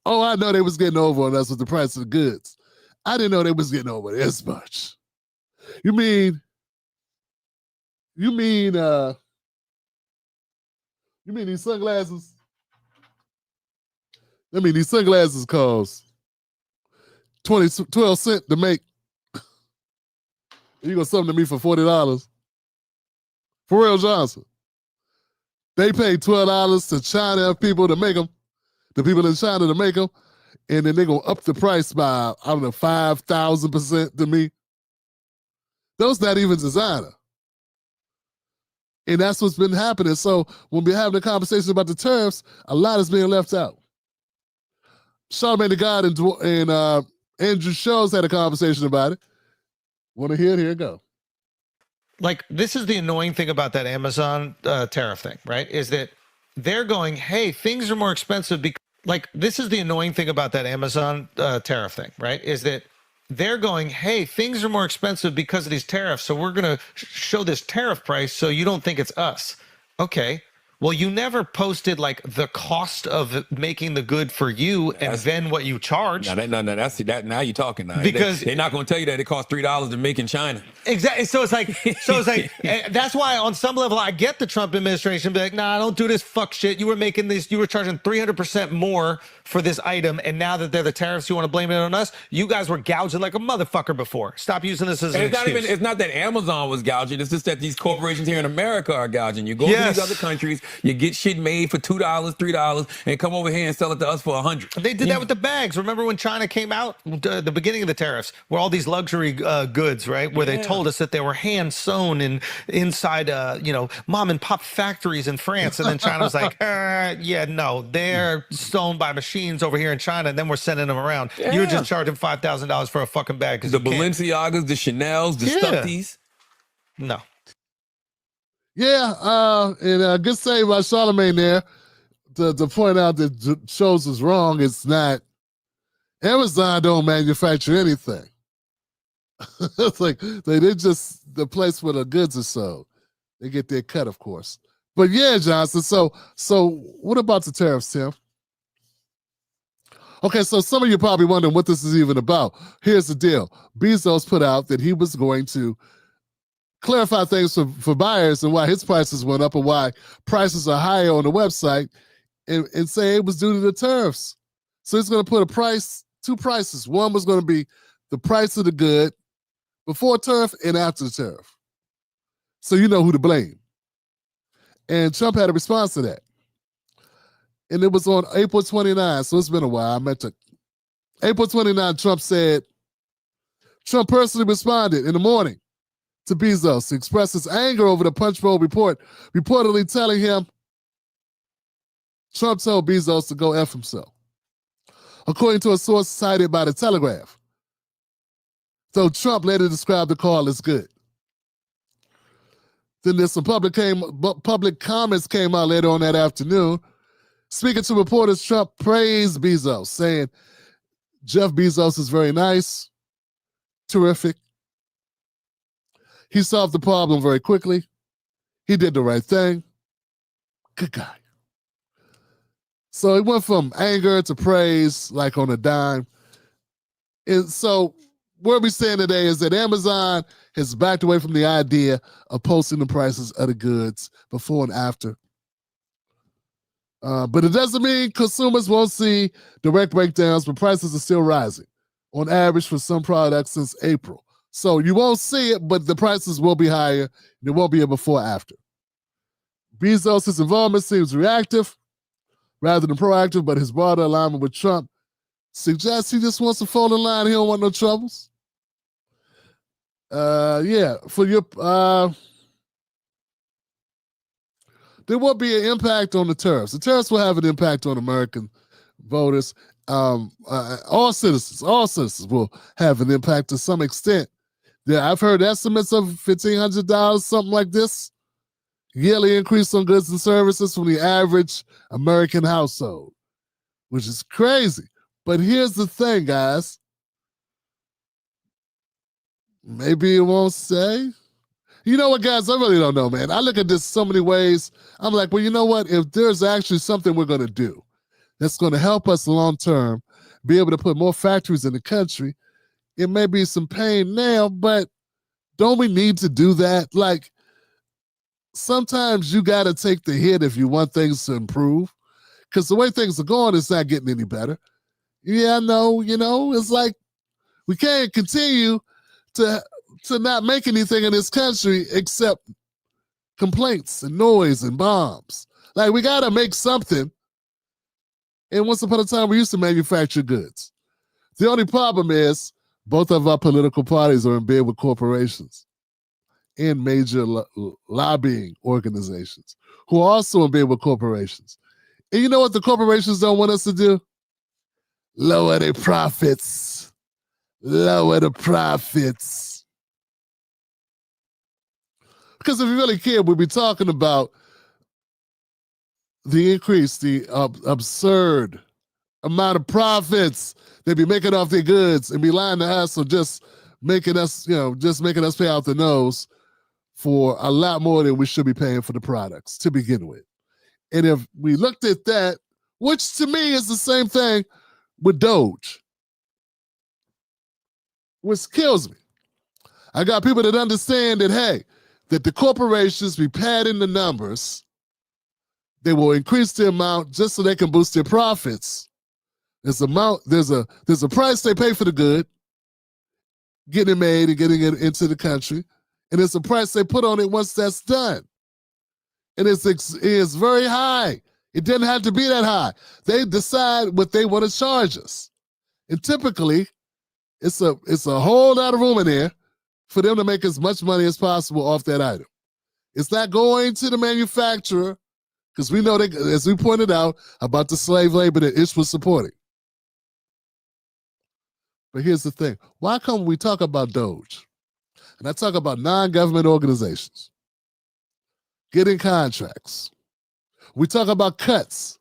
Oh, I know they was getting over on us with the price of the goods. I didn't know they was getting over this much. You mean these sunglasses? These sunglasses cost 12 cents to make. You gonna sell them to me for $40? For real, Johnson. They paid $12 to China people to make them, the people in China to make them, and then they're gonna up the price by, 5,000% to me. Those not even designer. And that's what's been happening. So when we're having a conversation about the tariffs, a lot is being left out. Charlamagne the God and Andrew Schultz had a conversation about it. Want to hear it? Here it go. like, this is the annoying thing about that Amazon tariff thing, right? Is that they're going, hey, things are more expensive because, like, this is the annoying thing about that Amazon tariff thing, right? Is that they're going, hey, things are more expensive because of these tariffs, so we're going to show this tariff price so you don't think it's us. Okay. Well, you never posted like the cost of making the good for you and then what you charge. No, that's that. Now you're talking. Now Because they're not going to tell you that it costs $3 to make in China. Exactly. So it's like, that's why on some level I get the Trump administration be like, nah, don't do this fuck shit. You were making this, you were charging 300% more for this item, and now that they're the tariffs, you want to blame it on us? You guys were gouging like a motherfucker before. Stop using this as an excuse. It's not that Amazon was gouging. It's just that these corporations here in America are gouging. You go to these other countries, you get shit made for $2, $3, and come over here and sell it to us for $100. They did that with the bags. Remember when China came out, the beginning of the tariffs, where all these luxury goods, right, where they told us that they were hand sewn inside, mom and pop factories in France, and then China was like, yeah, no, they're sewn by machines over here in China, and then we're sending them around. Yeah. You're just charging $5,000 for a fucking bag. The Balenciagas, the Chanels, the Stumpties. No. Yeah, and good save by Charlemagne there to point out that shows us wrong. It's not, Amazon don't manufacture anything. It's like they're just the place where the goods are sold. They get their cut, of course. But yeah, Johnson, so what about the tariffs, Tim? Okay, so some of you probably wondering what this is even about. Here's the deal. Bezos put out that he was going to clarify things for buyers and why his prices went up and why prices are higher on the website, and say it was due to the tariffs. So he's going to put two prices. One was going to be the price of the good before tariff and after the tariff. So you know who to blame. And Trump had a response to that. And it was on April 29, so it's been a while. April 29, Trump personally responded in the morning to Bezos to express his anger over the Punch Bowl report, reportedly telling him Trump told Bezos to go F himself, according to a source cited by the Telegraph. So Trump later described the call as good. Then there's some public comments came out later on that afternoon. Speaking to reporters, Trump praised Bezos, saying, Jeff Bezos is very nice, terrific. He solved the problem very quickly. He did the right thing. Good guy. So it went from anger to praise, like on a dime. And so where we're saying today is that Amazon has backed away from the idea of posting the prices of the goods before and after. But it doesn't mean consumers won't see direct breakdowns, but prices are still rising on average for some products since April. So you won't see it, but the prices will be higher. There won't be a before after. Bezos' involvement seems reactive rather than proactive, but his broader alignment with Trump suggests he just wants to fall in line. He don't want no troubles. For your there will be an impact on the tariffs. The tariffs will have an impact on American voters. All citizens will have an impact to some extent. Yeah, I've heard estimates of $1,500, something like this, yearly increase on goods and services from the average American household, which is crazy. But here's the thing, guys. Maybe it won't say. You know what, guys? I really don't know, man. I look at this so many ways. I'm like, well, you know what? If there's actually something we're going to do that's going to help us long term, be able to put more factories in the country, it may be some pain now, but don't we need to do that? Like, sometimes you got to take the hit if you want things to improve, because the way things are going, it's not getting any better. Yeah, no, it's like we can't continue to not make anything in this country except complaints and noise and bombs. Like, we got to make something. And once upon a time, we used to manufacture goods. The only problem is both of our political parties are in bed with corporations and major lobbying organizations who are also in bed with corporations. And you know what the corporations don't want us to do? Lower their profits. Lower the profits. Because if you really care, we'd be talking about the increase, the absurd amount of profits they be making off their goods and be lying to us, or just making us, just making us pay out the nose for a lot more than we should be paying for the products to begin with. And if we looked at that, which to me is the same thing with Doge, which kills me. I got people that understand that, hey, that the corporations be padding the numbers. They will increase the amount just so they can boost their profits. There's a price they pay for the good, getting it made and getting it into the country, and there's a price they put on it once that's done. And it's very high. It didn't have to be that high. They decide what they want to charge us. And typically, it's a whole lot of room in there for them to make as much money as possible off that item. It's not going to the manufacturer, because we know that, as we pointed out, about the slave labor that Ish was supporting. But here's the thing. Why come we talk about Doge, and I talk about non-government organizations getting contracts, we talk about cuts,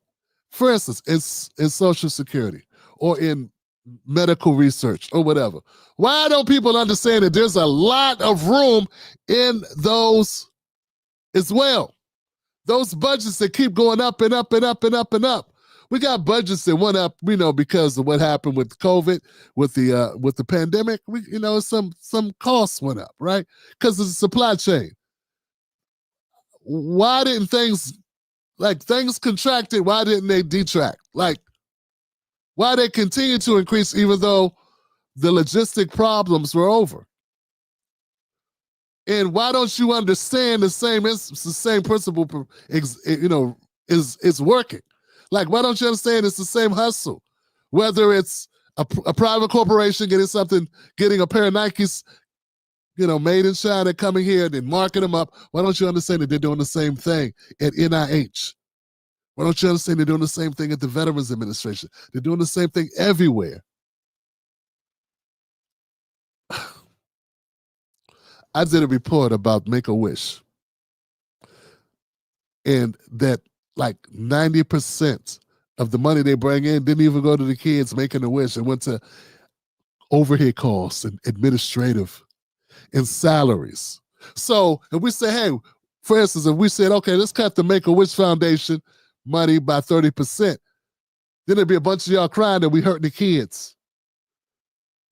for instance, in Social Security or in medical research or whatever. Why don't people understand that there's a lot of room in those as well? Those budgets that keep going up and up and up and up and up. We got budgets that went up, because of what happened with COVID, with the pandemic. Some costs went up, right? Because of the supply chain. Why didn't things contracted? Why didn't they detract? Why they continue to increase even though the logistic problems were over? And why don't you understand the same principle, is working? Why don't you understand it's the same hustle? Whether it's a private corporation getting a pair of Nikes, made in China, coming here and then marking them up. Why don't you understand that they're doing the same thing at NIH? Why don't you understand they're doing the same thing at the Veterans Administration? They're doing the same thing everywhere. I did a report about Make-A-Wish, and that 90% of the money they bring in didn't even go to the kids making a wish. It went to overhead costs and administrative and salaries. So if we say, hey, for instance, if we said, okay, let's cut the Make-A-Wish Foundation money by 30%, then there'd be a bunch of y'all crying that we hurting the kids.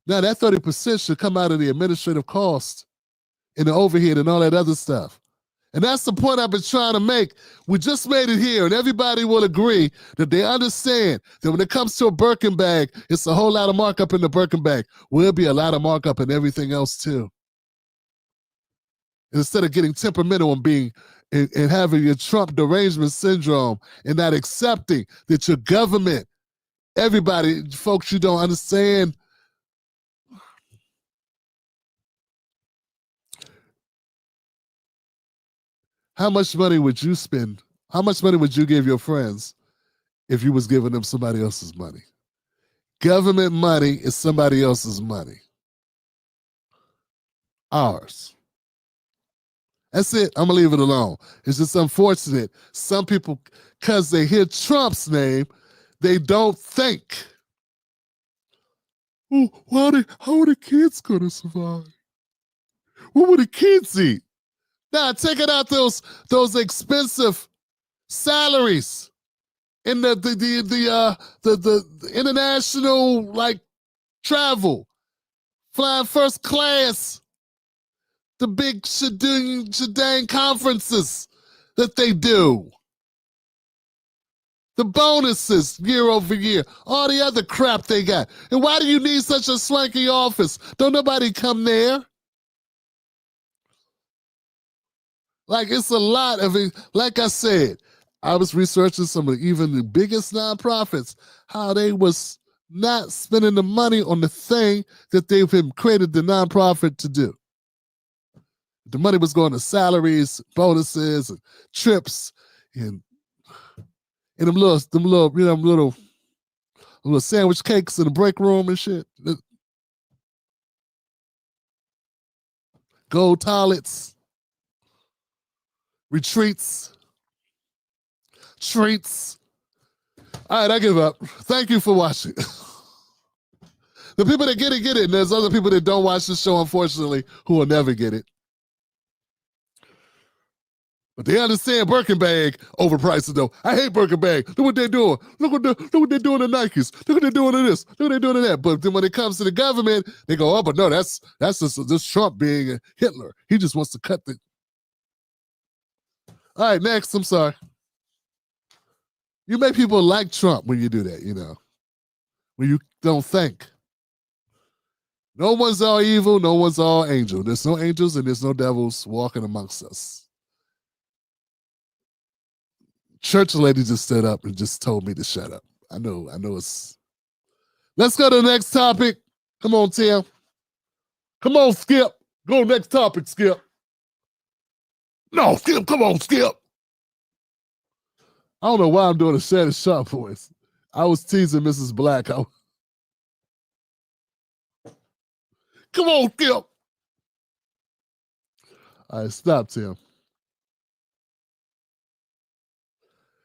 Now that 30% should come out of the administrative cost and the overhead and all that other stuff. And that's the point I've been trying to make. We just made it here, and everybody will agree that they understand that when it comes to a Birkin bag, it's a whole lot of markup in the Birkin bag. Will be a lot of markup in everything else too. And instead of getting temperamental and having your Trump derangement syndrome and not accepting that your government, everybody, folks, you don't understand. How much money would you spend? How much money would you give your friends if you was giving them somebody else's money? Government money is somebody else's money. Ours. That's it. I'm going to leave it alone. It's just unfortunate. Some people, because they hear Trump's name, they don't think. Oh, how are the kids going to survive? What will the kids eat? Now, taking out those expensive salaries in the international travel, flying first class, the big shedang conferences that they do, the bonuses year over year, all the other crap they got. And why do you need such a swanky office? Don't nobody come there. It's a lot of it. Like I said, I was researching some of even the biggest nonprofits, how they was not spending the money on the thing that they've created the nonprofit to do. The money was going to salaries, bonuses, and trips, and them little sandwich cakes in the break room and shit. Gold toilets. retreats, treats. All right, I give up. Thank you for watching. The people that get it, and there's other people that don't watch the show, unfortunately, who will never get it. But they understand Birkin Bag overpriced though. I hate Birkin Bag. Look what they're doing. Look what they're doing to Nikes. Look what they're doing to this. Look what they're doing to that. But then when it comes to the government, they go, oh, but no, that's just this Trump being Hitler. He just wants to cut the. All right, next. I'm sorry. You make people like Trump when you do that, you know, when you don't think. No one's all evil. No one's all angel. There's no angels and there's no devils walking amongst us. Church lady just stood up and just told me to shut up. I know it's. Let's go to the next topic. Come on, Tim. Come on, Skip. Go next topic, Skip. No, Skip, come on, Skip. I don't know why I'm doing a Shannon Sharp voice. I was teasing Mrs. Black. Come on, Skip. All right, stop, Tim.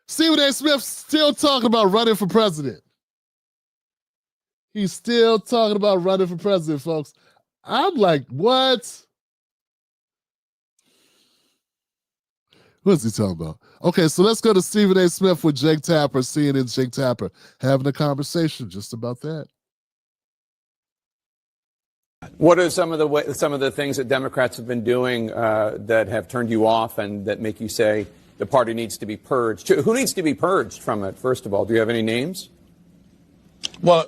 Stephen A. Smith still talking about running for president. He's still talking about running for president, folks. I'm like, what? What's he talking about? Okay, so let's go to Stephen A. Smith with Jake Tapper, CNN Jake Tapper, having a conversation just about that. What are some of the things that Democrats have been doing that have turned you off and that make you say the party needs to be purged? Who needs to be purged from it, first of all? Do you have any names? Well,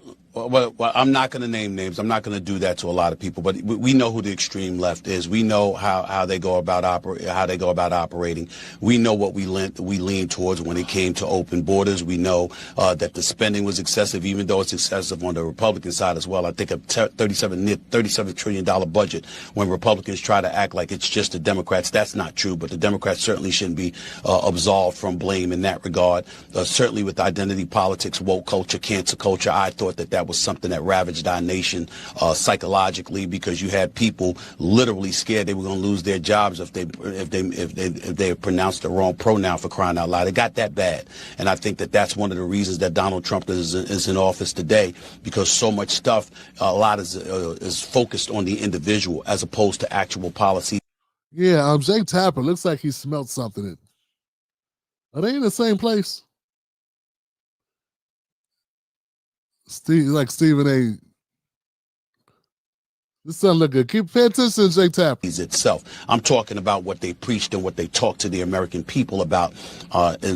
I'm not going to name names. I'm not going to do that to a lot of people. But we know who the extreme left is. We know how they go about operating. We know what we lean towards when it came to open borders. We know that the spending was excessive, even though it's excessive on the Republican side as well. I think a $37 trillion budget. When Republicans try to act like it's just the Democrats, that's not true. But the Democrats certainly shouldn't be absolved from blame in that regard. Certainly with identity politics, woke culture, cancel culture, I thought that was something that ravaged our nation psychologically, because you had people literally scared they were going to lose their jobs if they pronounced the wrong pronoun, for crying out loud. It got that bad, and I think that's one of the reasons that Donald Trump is in office today, because so much stuff, a lot is focused on the individual as opposed to actual policy. Yeah, Jake Tapper looks like he smelled something. Are they in the same place? Like Stephen A. This doesn't look good. Pay attention to Jake Tapper. Itself. I'm talking about what they preached and what they talked to the American people about,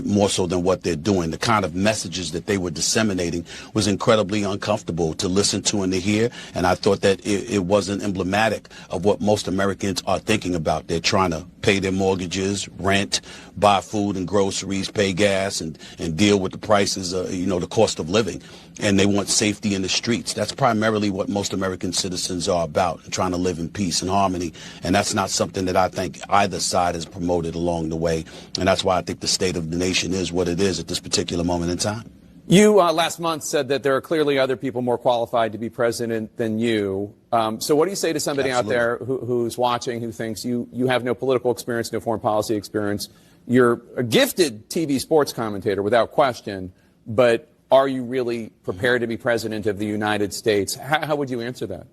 more so than what they're doing. The kind of messages that they were disseminating was incredibly uncomfortable to listen to and to hear, and I thought that it wasn't emblematic of what most Americans are thinking about. They're trying to pay their mortgages, rent, buy food and groceries, pay gas, and deal with the prices, the cost of living. And they want safety in the streets. That's primarily what most American citizens are about, trying to live in peace and harmony. And that's not something that I think either side has promoted along the way. And that's why I think the state of the nation is what it is at this particular moment in time. You last month said that there are clearly other people more qualified to be president than you. So what do you say to somebody Absolutely. out there who's watching, who thinks you have no political experience, no foreign policy experience? You're a gifted TV sports commentator without question, but are you really prepared to be president of the United States? How would you answer that?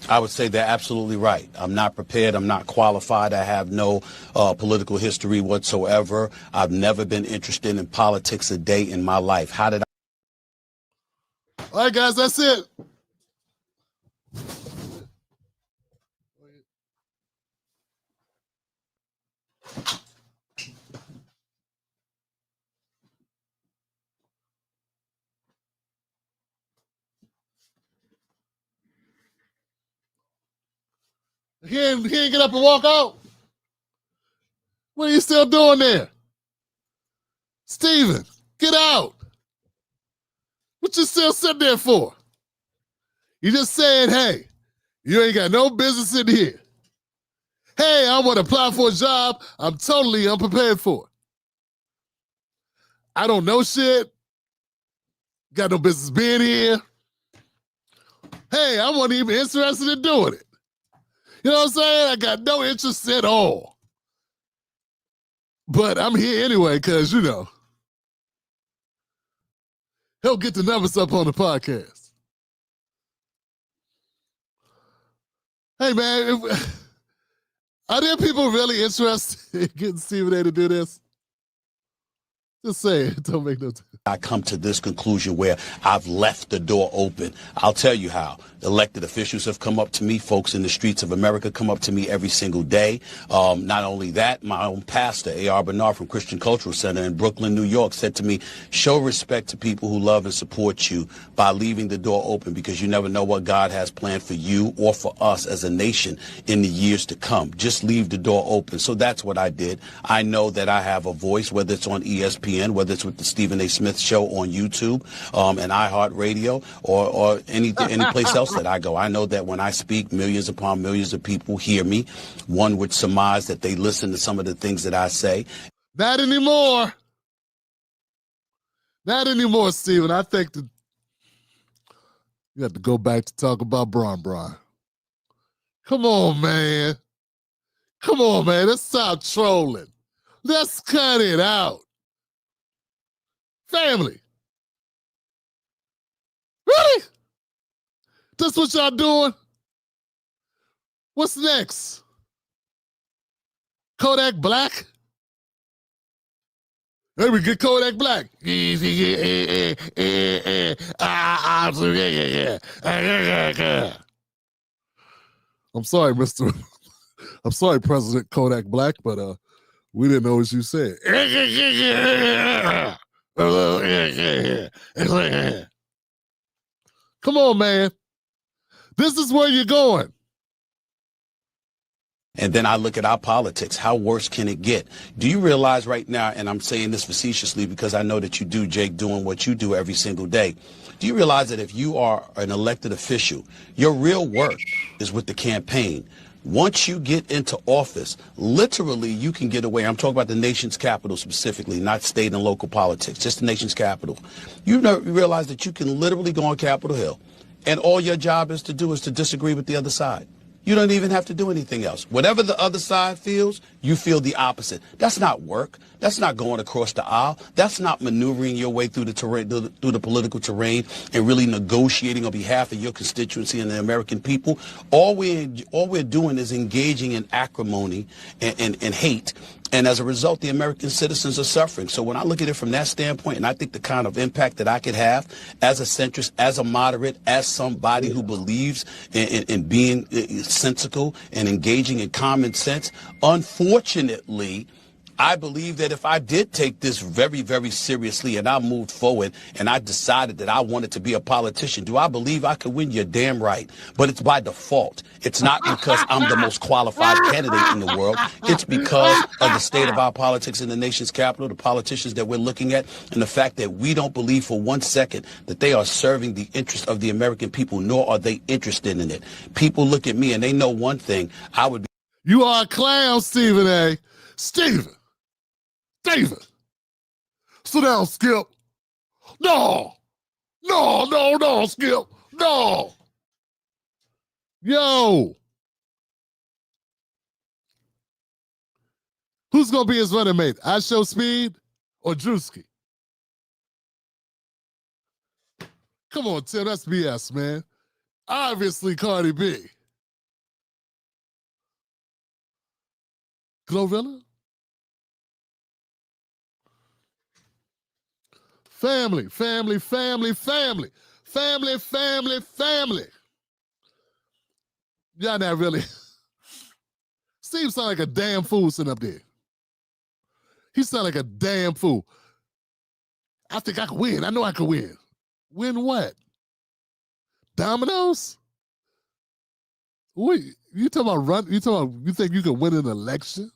I would say they're absolutely right. I'm not prepared. I'm not qualified. I have no political history whatsoever. I've never been interested in politics a day in my life. How did I? All right, guys, that's it. He ain't get up and walk out. What are you still doing there? Steven, get out. What you still sitting there for? You just saying, hey, you ain't got no business in here. Hey, I want to apply for a job I'm totally unprepared for. I don't know shit. Got no business being here. Hey, I wasn't even interested in doing it. You know what I'm saying? I got no interest at all. But I'm here anyway because, you know, he'll get the numbers up on the podcast. Hey, man, are there people really interested in getting Stephen A to do this? Just say it. Don't make no sense. I come to this conclusion where I've left the door open. I'll tell you how. Elected officials have come up to me. Folks in the streets of America come up to me every single day. Not only that, my own pastor, A.R. Bernard from Christian Cultural Center in Brooklyn, New York, said to me, show respect to people who love and support you by leaving the door open, because you never know what God has planned for you or for us as a nation in the years to come. Just leave the door open. So that's what I did. I know that I have a voice, whether it's on ESPN, whether it's with the Stephen A. Smith Show on YouTube, and iHeartRadio, or any place else that I go. I know that when I speak, millions upon millions of people hear me. One would surmise that they listen to some of the things that I say. Not anymore. Not anymore, Stephen. I think that you have to go back to talk about Bron. Come on, man. Come on, man. Let's stop trolling. Let's cut it out. Family. Really? That's what y'all doing? What's next? Kodak Black? Hey, we get Kodak Black. I'm sorry, I'm sorry, President Kodak Black, but we didn't know what you said. Come on, man. This is where you're going. And then I look at our politics. How worse can it get? Do you realize right now, and I'm saying this facetiously because I know that you do, Jake, doing what you do every single day. Do you realize that if you are an elected official, your real work is with the campaign? Once you get into office, literally you can get away. I'm talking about the nation's capital specifically, not state and local politics, just the nation's capital. You realize that you can literally go on Capitol Hill, and all your job is to do is to disagree with the other side. You don't even have to do anything else. Whatever the other side feels, you feel the opposite. That's not work. That's not going across the aisle. That's not maneuvering your way through the terrain, through the political terrain, and really negotiating on behalf of your constituency and the American people. All we're doing is engaging in acrimony and hate. And as a result, the American citizens are suffering. So when I look at it from that standpoint, and I think the kind of impact that I could have as a centrist, as a moderate, as somebody who believes in being sensical and engaging in common sense, unfortunately, I believe that if I did take this very, very seriously and I moved forward and I decided that I wanted to be a politician, do I believe I could win? You're damn right. But it's by default. It's not because I'm the most qualified candidate in the world. It's because of the state of our politics in the nation's capital, the politicians that we're looking at, and the fact that we don't believe for 1 second that they are serving the interest of the American people, nor are they interested in it. People look at me and they know one thing. I would be. You are a clown, Stephen A. Stephen. David, sit down, Skip. No, Skip. No. Yo. Who's going to be his running mate? I Show Speed or Drewski? Come on, Tim, that's BS, man. Obviously, Cardi B. Glorilla? Family. Y'all not really. Steve sound like a damn fool sitting up there. He sound like a damn fool. I think I can win. I know I can win. Win what? Dominoes? Wait, you talking about you think you can win an election?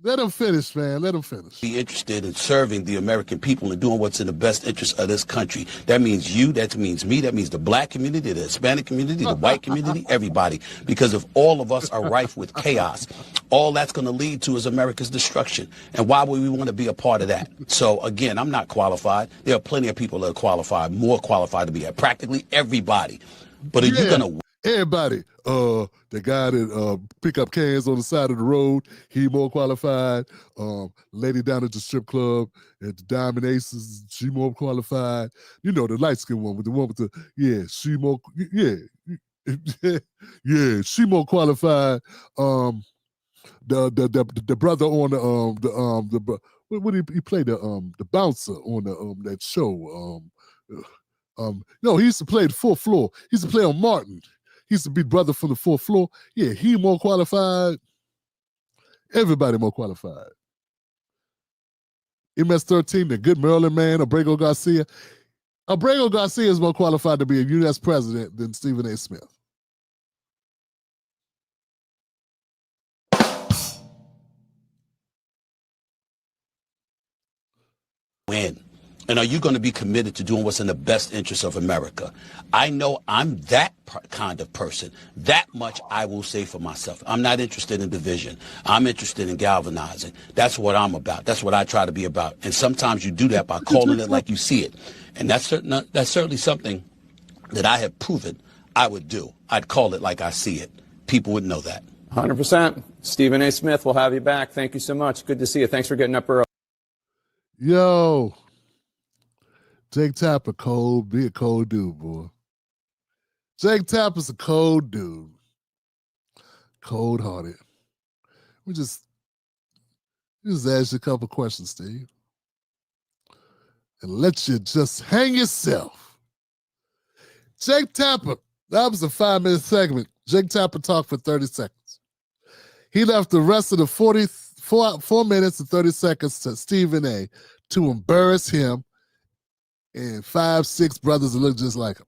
Let him finish, man. Let him finish. Be interested in serving the American people and doing what's in the best interest of this country. That means you, that means me, that means the black community, the Hispanic community, the white community, everybody. Because if all of us are rife with chaos, all that's going to lead to is America's destruction. And why would we want to be a part of that? So, again, I'm not qualified. There are plenty of people that are qualified, more qualified to be at practically everybody. But are you going to... Everybody, the guy that pick up cans on the side of the road, he more qualified. Lady down at the strip club at the Diamond Aces, she more qualified. You know, the light-skinned one, with the one with the, yeah, she more, yeah, she more qualified. The brother on what did he play the bouncer on that show? No, he used to play the fourth floor. He used to play on Martin. He used to be brother from the fourth floor. Yeah, he more qualified. Everybody more qualified. MS-13, the good Maryland man, Abrego Garcia. Abrego Garcia is more qualified to be a U.S. president than Stephen A. Smith. Win. And are you going to be committed to doing what's in the best interest of America? I know I'm that kind of person. That much I will say for myself. I'm not interested in division. I'm interested in galvanizing. That's what I'm about. That's what I try to be about. And sometimes you do that by calling it like you see it. And that's certainly something that I have proven I would do. I'd call it like I see it. People would know that. 100%. Stephen A. Smith, we'll have you back. Thank you so much. Good to see you. Thanks for getting up early. Yo, Jake Tapper, be a cold dude, boy. Jake Tapper's a cold dude. Cold-hearted. We just ask you a couple questions, Steve. And let you just hang yourself. Jake Tapper, that was a 5-minute segment. Jake Tapper talked for 30 seconds. He left the rest of the 4 minutes and 30 seconds to Stephen A. to embarrass him and 5, 6 brothers that look just like him.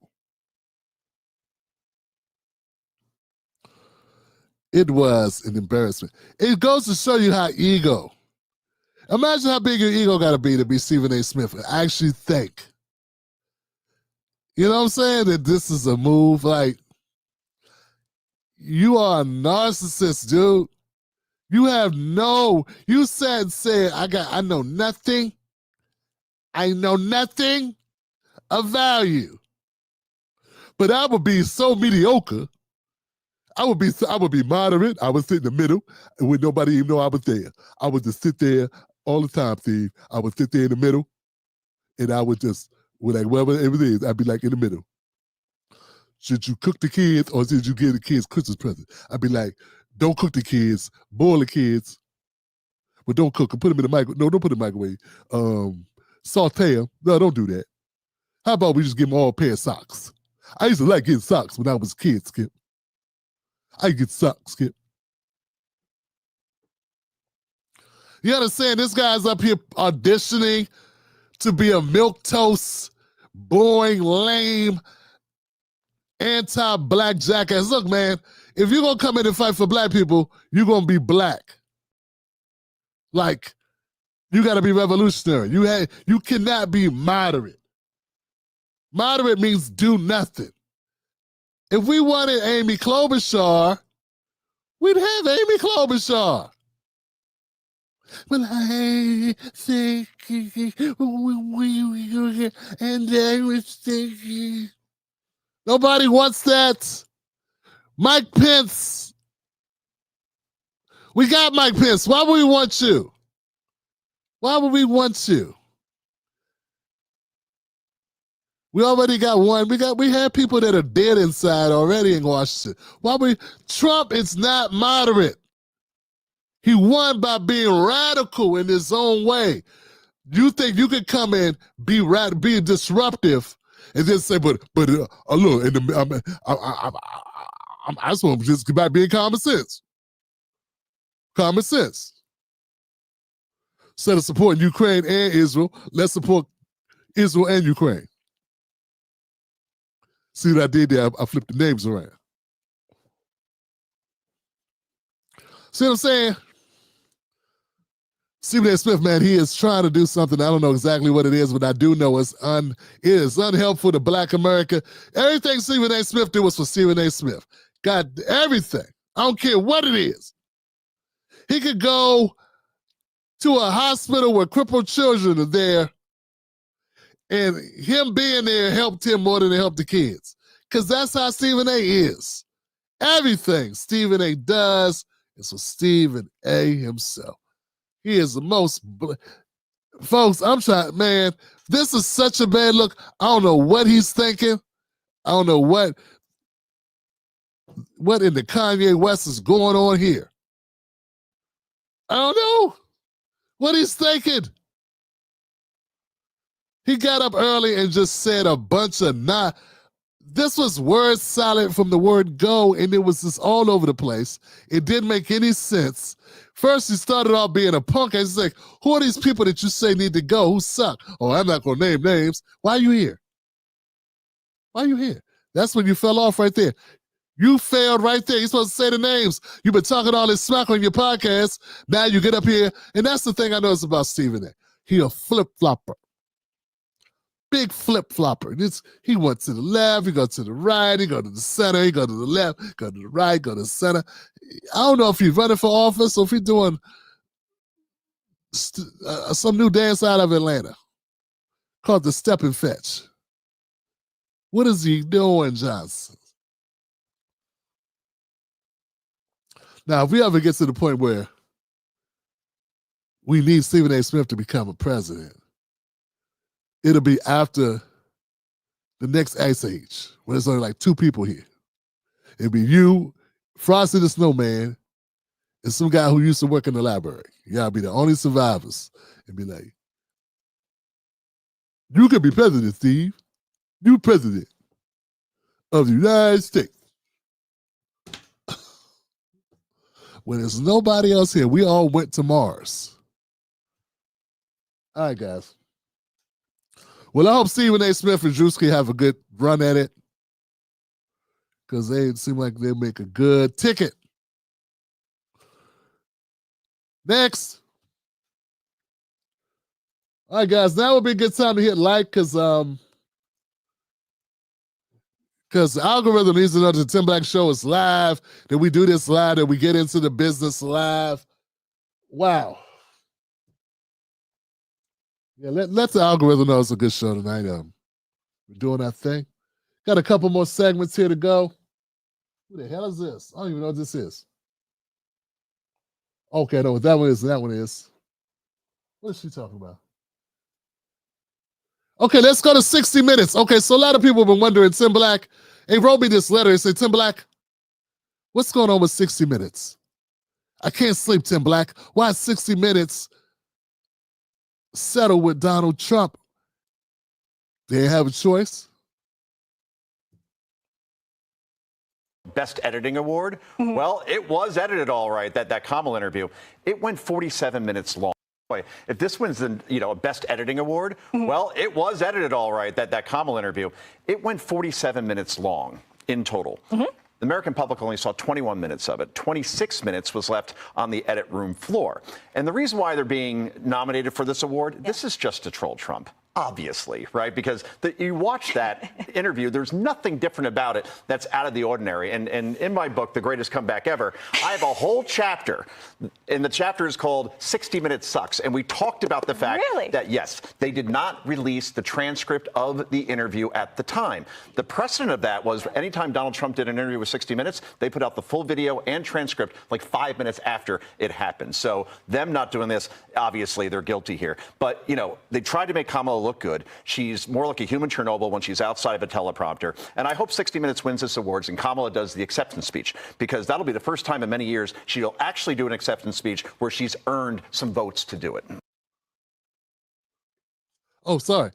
It was an embarrassment. It goes to show you how ego. Imagine how big your ego got to be Stephen A. Smith and actually think. You know what I'm saying? That this is a move. Like, you are a narcissist, dude. You said, I know nothing. I know nothing of value. But I would be so mediocre. I would be moderate. I would sit in the middle and would nobody even know I was there. I would just sit there all the time, Steve. I would sit there in the middle and I would just, like whatever it is, I'd be like in the middle. Should you cook the kids or should you give the kids Christmas presents? I'd be like, don't cook the kids, boil the kids, but don't cook them. Put them in the microwave. No, don't put them in the microwave. Saute them. No, don't do that. How about we just give them all a pair of socks? I used to like getting socks when I was a kid, Skip. I get socks, Skip. You understand? This guy's up here auditioning to be a milquetoast, boring, lame, anti-black jackass. Look, man, if you're going to come in and fight for black people, you're going to be black. Like, you got to be revolutionary. You cannot be moderate. Moderate means do nothing. If we wanted Amy Klobuchar, we'd have Amy Klobuchar. Well, I think, and I was thinking. Nobody wants that. Mike Pence. We got Mike Pence. Why would we want you? Why would we want you? We already got one. We have people that are dead inside already in Washington. Trump is not moderate. He won by being radical in his own way. You think you could come in, be disruptive, and then say, but look, I just want to just get back being common sense. Common sense. Instead of supporting Ukraine and Israel, let's support Israel and Ukraine. See what I did there? I flipped the names around. See what I'm saying? Stephen A. Smith, man, he is trying to do something. I don't know exactly what it is, but I do know it is unhelpful to Black America. Everything Stephen A. Smith did was for Stephen A. Smith. Got everything. I don't care what it is. He could go to a hospital where crippled children are there, and him being there helped him more than it helped the kids. because that's how Stephen A is. Everything Stephen A does is for Stephen A himself. He is the most, folks, I'm trying, man, this is such a bad look. I don't know what he's thinking. I don't know what in the Kanye West is going on here. I don't know what he's thinking. He got up early and just said a bunch of this was word salad from the word go, and it was just all over the place. It didn't make any sense. First, he started off being a punk, and he's like, who are these people that you say need to go who suck? Oh, I'm not going to name names. Why are you here? Why are you here? That's when you fell off right there. You failed right there. You're supposed to say the names. You've been talking all this smack on your podcast. Now you get up here, and that's the thing I noticed about Stephen A. He a flip-flopper. Big flip-flopper. He went to the left, he go to the right, he go to the center, he go to the left, go to the right, go to the center. I don't know if he's running for office or if he's doing some new dance out of Atlanta called the Step and Fetch. What is he doing, Johnson? Now, if we ever get to the point where we need Stephen A. Smith to become a president, it'll be after the next Ice Age, when there's only like 2 people here. It'll be you, Frosty the Snowman, and some guy who used to work in the library. Y'all be the only survivors. And be like, you could be president, Steve. You president of the United States. When there's nobody else here, we all went to Mars. All right, guys. Well, I hope Stephen A. Smith and Drewski have a good run at it, because they seem like they make a good ticket. Next. All right, guys. Now would be a good time to hit like, because the algorithm needs to know that the Tim Black Show is live, that we do this live, that we get into the business live. Wow. Yeah, let the algorithm know it's a good show tonight. We're doing our thing. Got a couple more segments here to go. Who the hell is this? I don't even know what this is. Okay, no, that one is. That one is. What is she talking about? Okay, let's go to 60 Minutes. Okay, so a lot of people have been wondering, Tim Black, he wrote me this letter and said, Tim Black, what's going on with 60 Minutes? I can't sleep, Tim Black. Why is 60 Minutes settle with Donald Trump? They have a choice. Best Editing Award? Well, it was edited all right, that Kamala interview. It went 47 minutes long. Boy, if this wins the a Best Editing Award, well, it was edited all right, that Kamala interview. It went 47 minutes long in total. The American public only saw 21 minutes of it. 26 minutes was left on the edit room floor. And the reason why they're being nominated for this award, this is just to troll Trump. Obviously, right? Because you watch that interview, there's nothing different about it that's out of the ordinary. And in my book, The Greatest Comeback Ever, I have a whole chapter, and the chapter is called 60 Minutes Sucks. And we talked about the fact that, yes, they did not release the transcript of the interview at the time. The precedent of that was anytime Donald Trump did an interview with 60 Minutes, they put out the full video and transcript like 5 minutes after it happened. So them not doing this, obviously, they're guilty here. But, they tried to make Kamala look good. She's more like a human Chernobyl when she's outside of a teleprompter. And I hope 60 Minutes wins this awards and Kamala does the acceptance speech, because that'll be the first time in many years she'll actually do an acceptance speech where she's earned some votes to do it. Oh, sorry.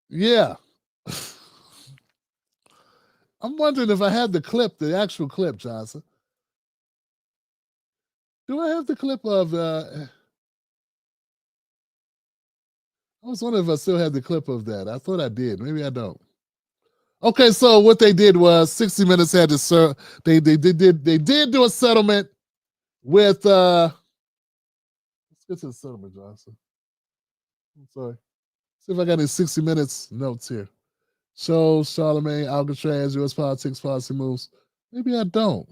Yeah. I'm wondering if I had the clip, the actual clip, Johnson. Do I have the clip of I was wondering if I still had the clip of that. I thought I did. Maybe I don't. Okay, so what they did was 60 Minutes had to they did do a settlement with let's get to the settlement, Johnson. I'm sorry. See if I got any 60 Minutes notes here. Shows, Charlemagne, Alcatraz, U.S. politics, policy moves. Maybe I don't.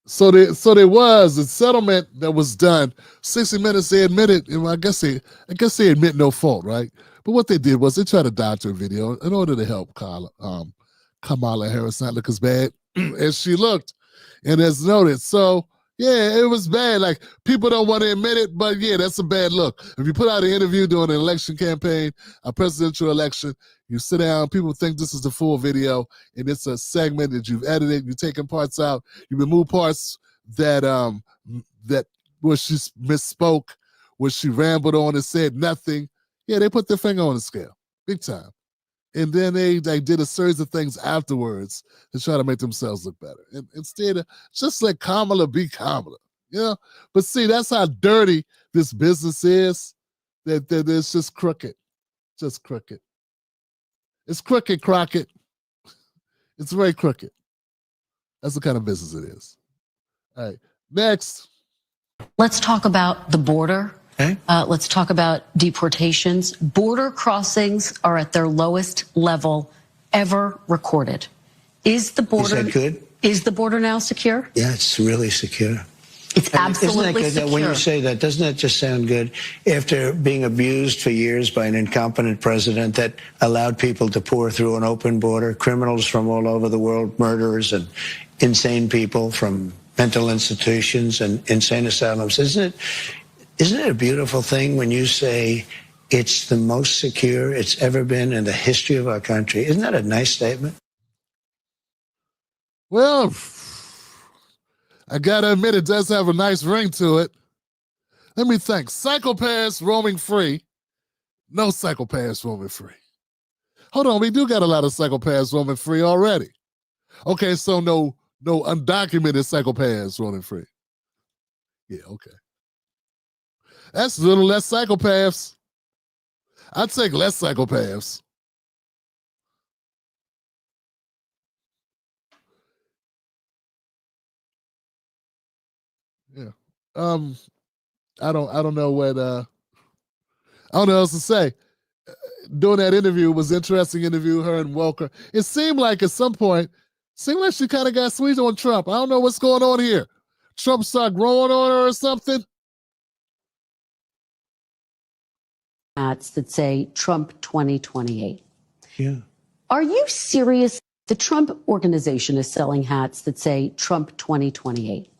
So there was a settlement that was done. 60 Minutes, they admitted, and I guess they admit no fault, right? But what they did was they tried to dodge her video in order to help Kamala Harris not look as bad as she looked, and as noted. So yeah, it was bad. Like, people don't want to admit it, but yeah, that's a bad look. If you put out an interview during an election campaign, a presidential election, you sit down, people think this is the full video, and it's a segment that you've edited, you've taken parts out, you remove parts that where she misspoke, where she rambled on and said nothing. Yeah, they put their finger on the scale, big time. And then they did a series of things afterwards to try to make themselves look better. And instead of just let Kamala be Kamala, you know? But see, that's how dirty this business is, that it's just crooked. Just crooked. It's crooked, Crockett. It's very crooked. That's the kind of business it is. All right, next. Let's talk about the border. Let's talk about deportations. Border crossings are at their lowest level ever recorded. Is the border Is that good? Is the border now secure? Yeah, it's really secure. It's absolutely Isn't that good? secure. When you say that, doesn't that just sound good? After being abused for years by an incompetent president that allowed people to pour through an open border, criminals from all over the world, murderers and insane people from mental institutions and insane asylums. Isn't it a beautiful thing when you say it's the most secure it's ever been in the history of our country? Isn't that a nice statement? Well, I gotta admit, it does have a nice ring to it. Let me think. Psychopaths roaming free. No psychopaths roaming free. Hold on, we do got a lot of psychopaths roaming free already. Okay, so no undocumented psychopaths roaming free. Yeah, okay. That's a little less psychopaths. I'd take less psychopaths. Yeah. I don't know what I don't know what else to say. Doing that interview was an interesting interview, her and Welker. It seemed like at some point, she kind of got sweet on Trump. I don't know what's going on here. Trump started growing on her or something. Hats that say Trump 2028. Yeah. Are you serious? The Trump organization is selling hats that say Trump 2028.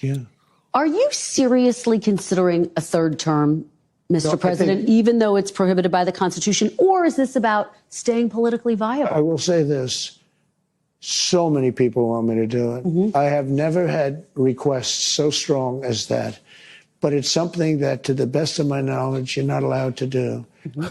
Yeah. Are you seriously considering a third term, Mr. President, even though it's prohibited by the Constitution? Or is this about staying politically viable? I will say this. So many people want me to do it. I have never had requests so strong as that. But it's something that, to the best of my knowledge, you're not allowed to do.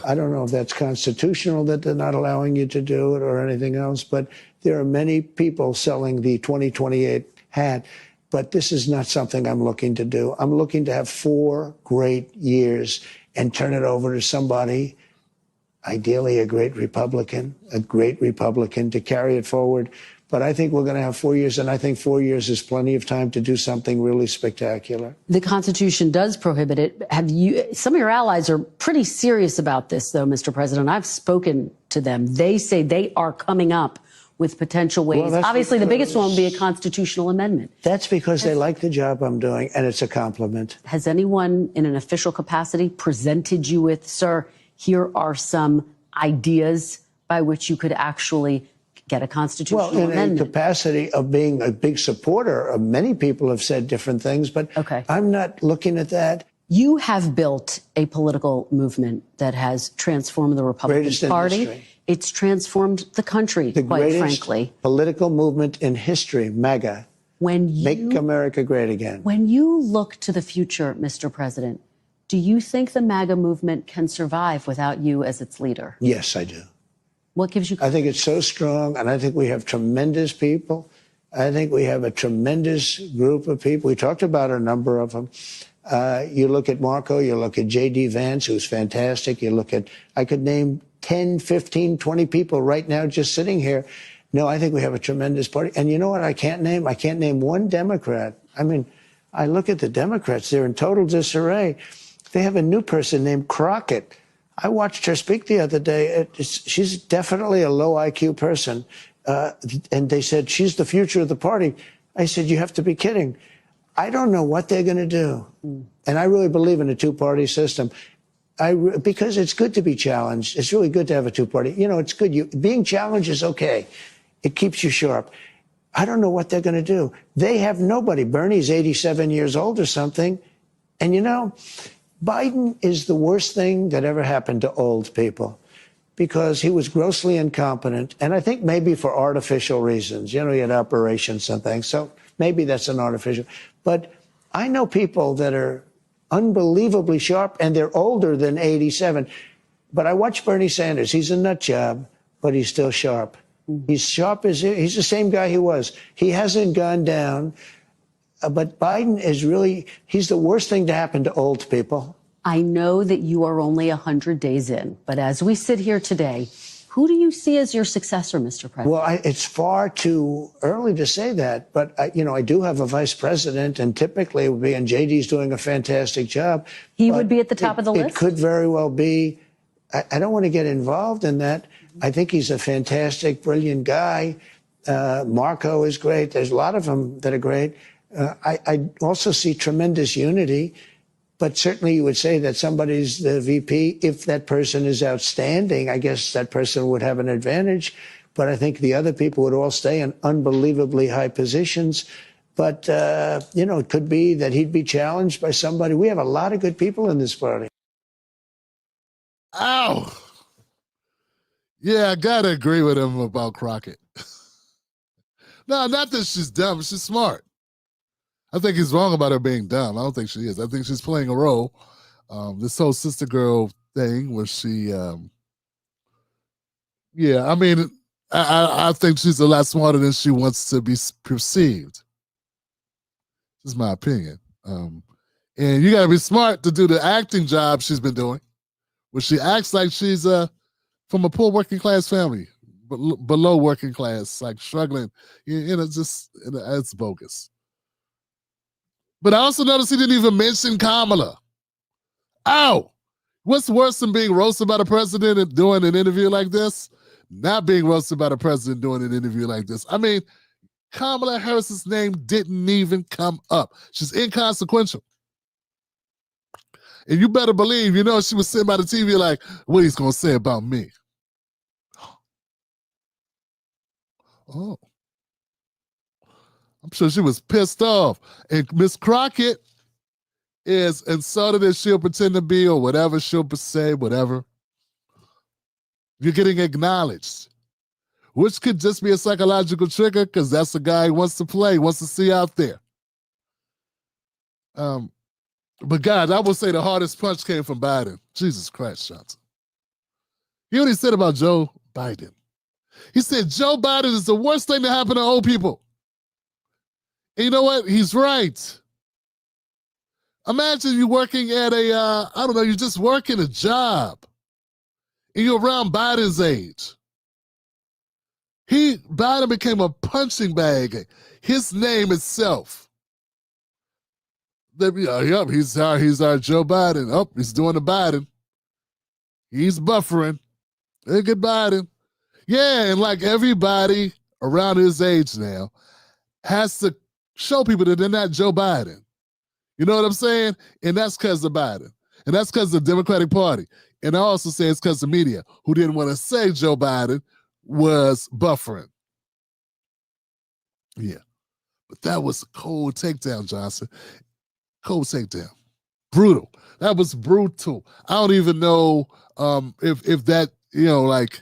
I don't know if that's constitutional that they're not allowing you to do it or anything else, but there are many people selling the 2028 hat. But this is not something I'm looking to do. I'm looking to have 4 great years and turn it over to somebody, ideally a great Republican to carry it forward. But I think we're going to have 4 years, and I think 4 years is plenty of time to do something really spectacular. The Constitution does prohibit it. Some of your allies are pretty serious about this, though, Mr. President. I've spoken to them. They say they are coming up with potential ways. Well, obviously, the biggest one would be a constitutional amendment. That's because they like the job I'm doing, and it's a compliment. Has anyone in an official capacity presented you with, sir, here are some ideas by which you could actually get a constitutional amendment? In a capacity of being a big supporter of many people have said different things, but I'm not looking at that. You have built a political movement that has transformed the Republican Party. It's transformed the country, quite frankly. Political movement in history, MAGA. Make America great again. When you look to the future, Mr. President, do you think the MAGA movement can survive without you as its leader? Yes, I do. What gives you I think it's so strong, and I think we have tremendous people. I think we have a tremendous group of people. We talked about a number of them. You look at Marco, you look at J.D. Vance, who's fantastic. You look at, I could name 10, 15, 20 people right now just sitting here. No, I think we have a tremendous party. And you know what I can't name? I can't name one Democrat. I mean, I look at the Democrats, they're in total disarray. They have a new person named Crockett. I watched her speak the other day. She's definitely a low IQ person. And they said she's the future of the party. I said, you have to be kidding. I don't know what they're going to do. And I really believe in a two-party system. Because it's good to be challenged. It's really good to have a two-party. You know, it's good. Being challenged is okay. It keeps you sharp. I don't know what they're going to do. They have nobody. Bernie's 87 years old or something. And, you know, Biden is the worst thing that ever happened to old people because he was grossly incompetent. And I think maybe for artificial reasons. You know, he had operations and things. So maybe that's an artificial. But I know people that are unbelievably sharp, and they're older than 87. But I watch Bernie Sanders. He's a nut job, but he's still sharp. He's sharp as he's the same guy he was. He hasn't gone down. But Biden is really, he's the worst thing to happen to old people. I know that you are only 100 days in, but as we sit here today, who do you see as your successor, Mr. President? Well, it's far too early to say that, but you know, I do have a vice president, and typically it would be, and JD's doing a fantastic job. He would be at the top of the list? It could very well be. I don't want to get involved in that. I think he's a fantastic, brilliant guy. Marco is great. There's a lot of them that are great. I also see tremendous unity. But certainly you would say that somebody's the VP. If that person is outstanding, I guess that person would have an advantage. But I think the other people would all stay in unbelievably high positions. But, you know, it could be that he'd be challenged by somebody. We have a lot of good people in this party. Ow. Yeah, I got to agree with him about Crockett. No, not that she's dumb. She's smart. I think he's wrong about her being dumb. I don't think she is. I think she's playing a role. This whole sister girl thing where she, yeah, I mean, I think she's a lot smarter than she wants to be perceived. This is my opinion. And you got to be smart to do the acting job she's been doing, where she acts like she's from a poor working class family, below working class, like struggling. You know, it's bogus. But I also noticed he didn't even mention Kamala. Ow! What's worse than being roasted by the president and doing an interview like this? Not being roasted by the president doing an interview like this. I mean, Kamala Harris's name didn't even come up. She's inconsequential. And you better believe, you know, she was sitting by the TV like, what he's going to say about me. Oh. I'm sure she was pissed off. And Miss Crockett is insulted as she'll pretend to be or whatever she'll say, whatever. You're getting acknowledged, which could just be a psychological trigger because that's the guy who wants to play, wants to see out there. But guys, I would say the hardest punch came from Biden. Jesus Christ, Johnson. You know what he said about Joe Biden? He said Joe Biden is the worst thing to happen to old people. And you know what? He's right. Imagine you working at a, I don't know, you just working a job. And you're around Biden's age. Biden became a punching bag. His name itself. Yep, he's our Joe Biden. Oh, he's doing the Biden. He's buffering. Look at Biden. Yeah, and like everybody around his age now has to show people that they're not Joe Biden. You know what I'm saying? And that's because of Biden. And that's because of the Democratic Party. And I also say it's because of the media who didn't want to say Joe Biden was buffering. Yeah. But that was a cold takedown, Johnson. Cold takedown. Brutal. That was brutal. I don't even know if that, you know, like,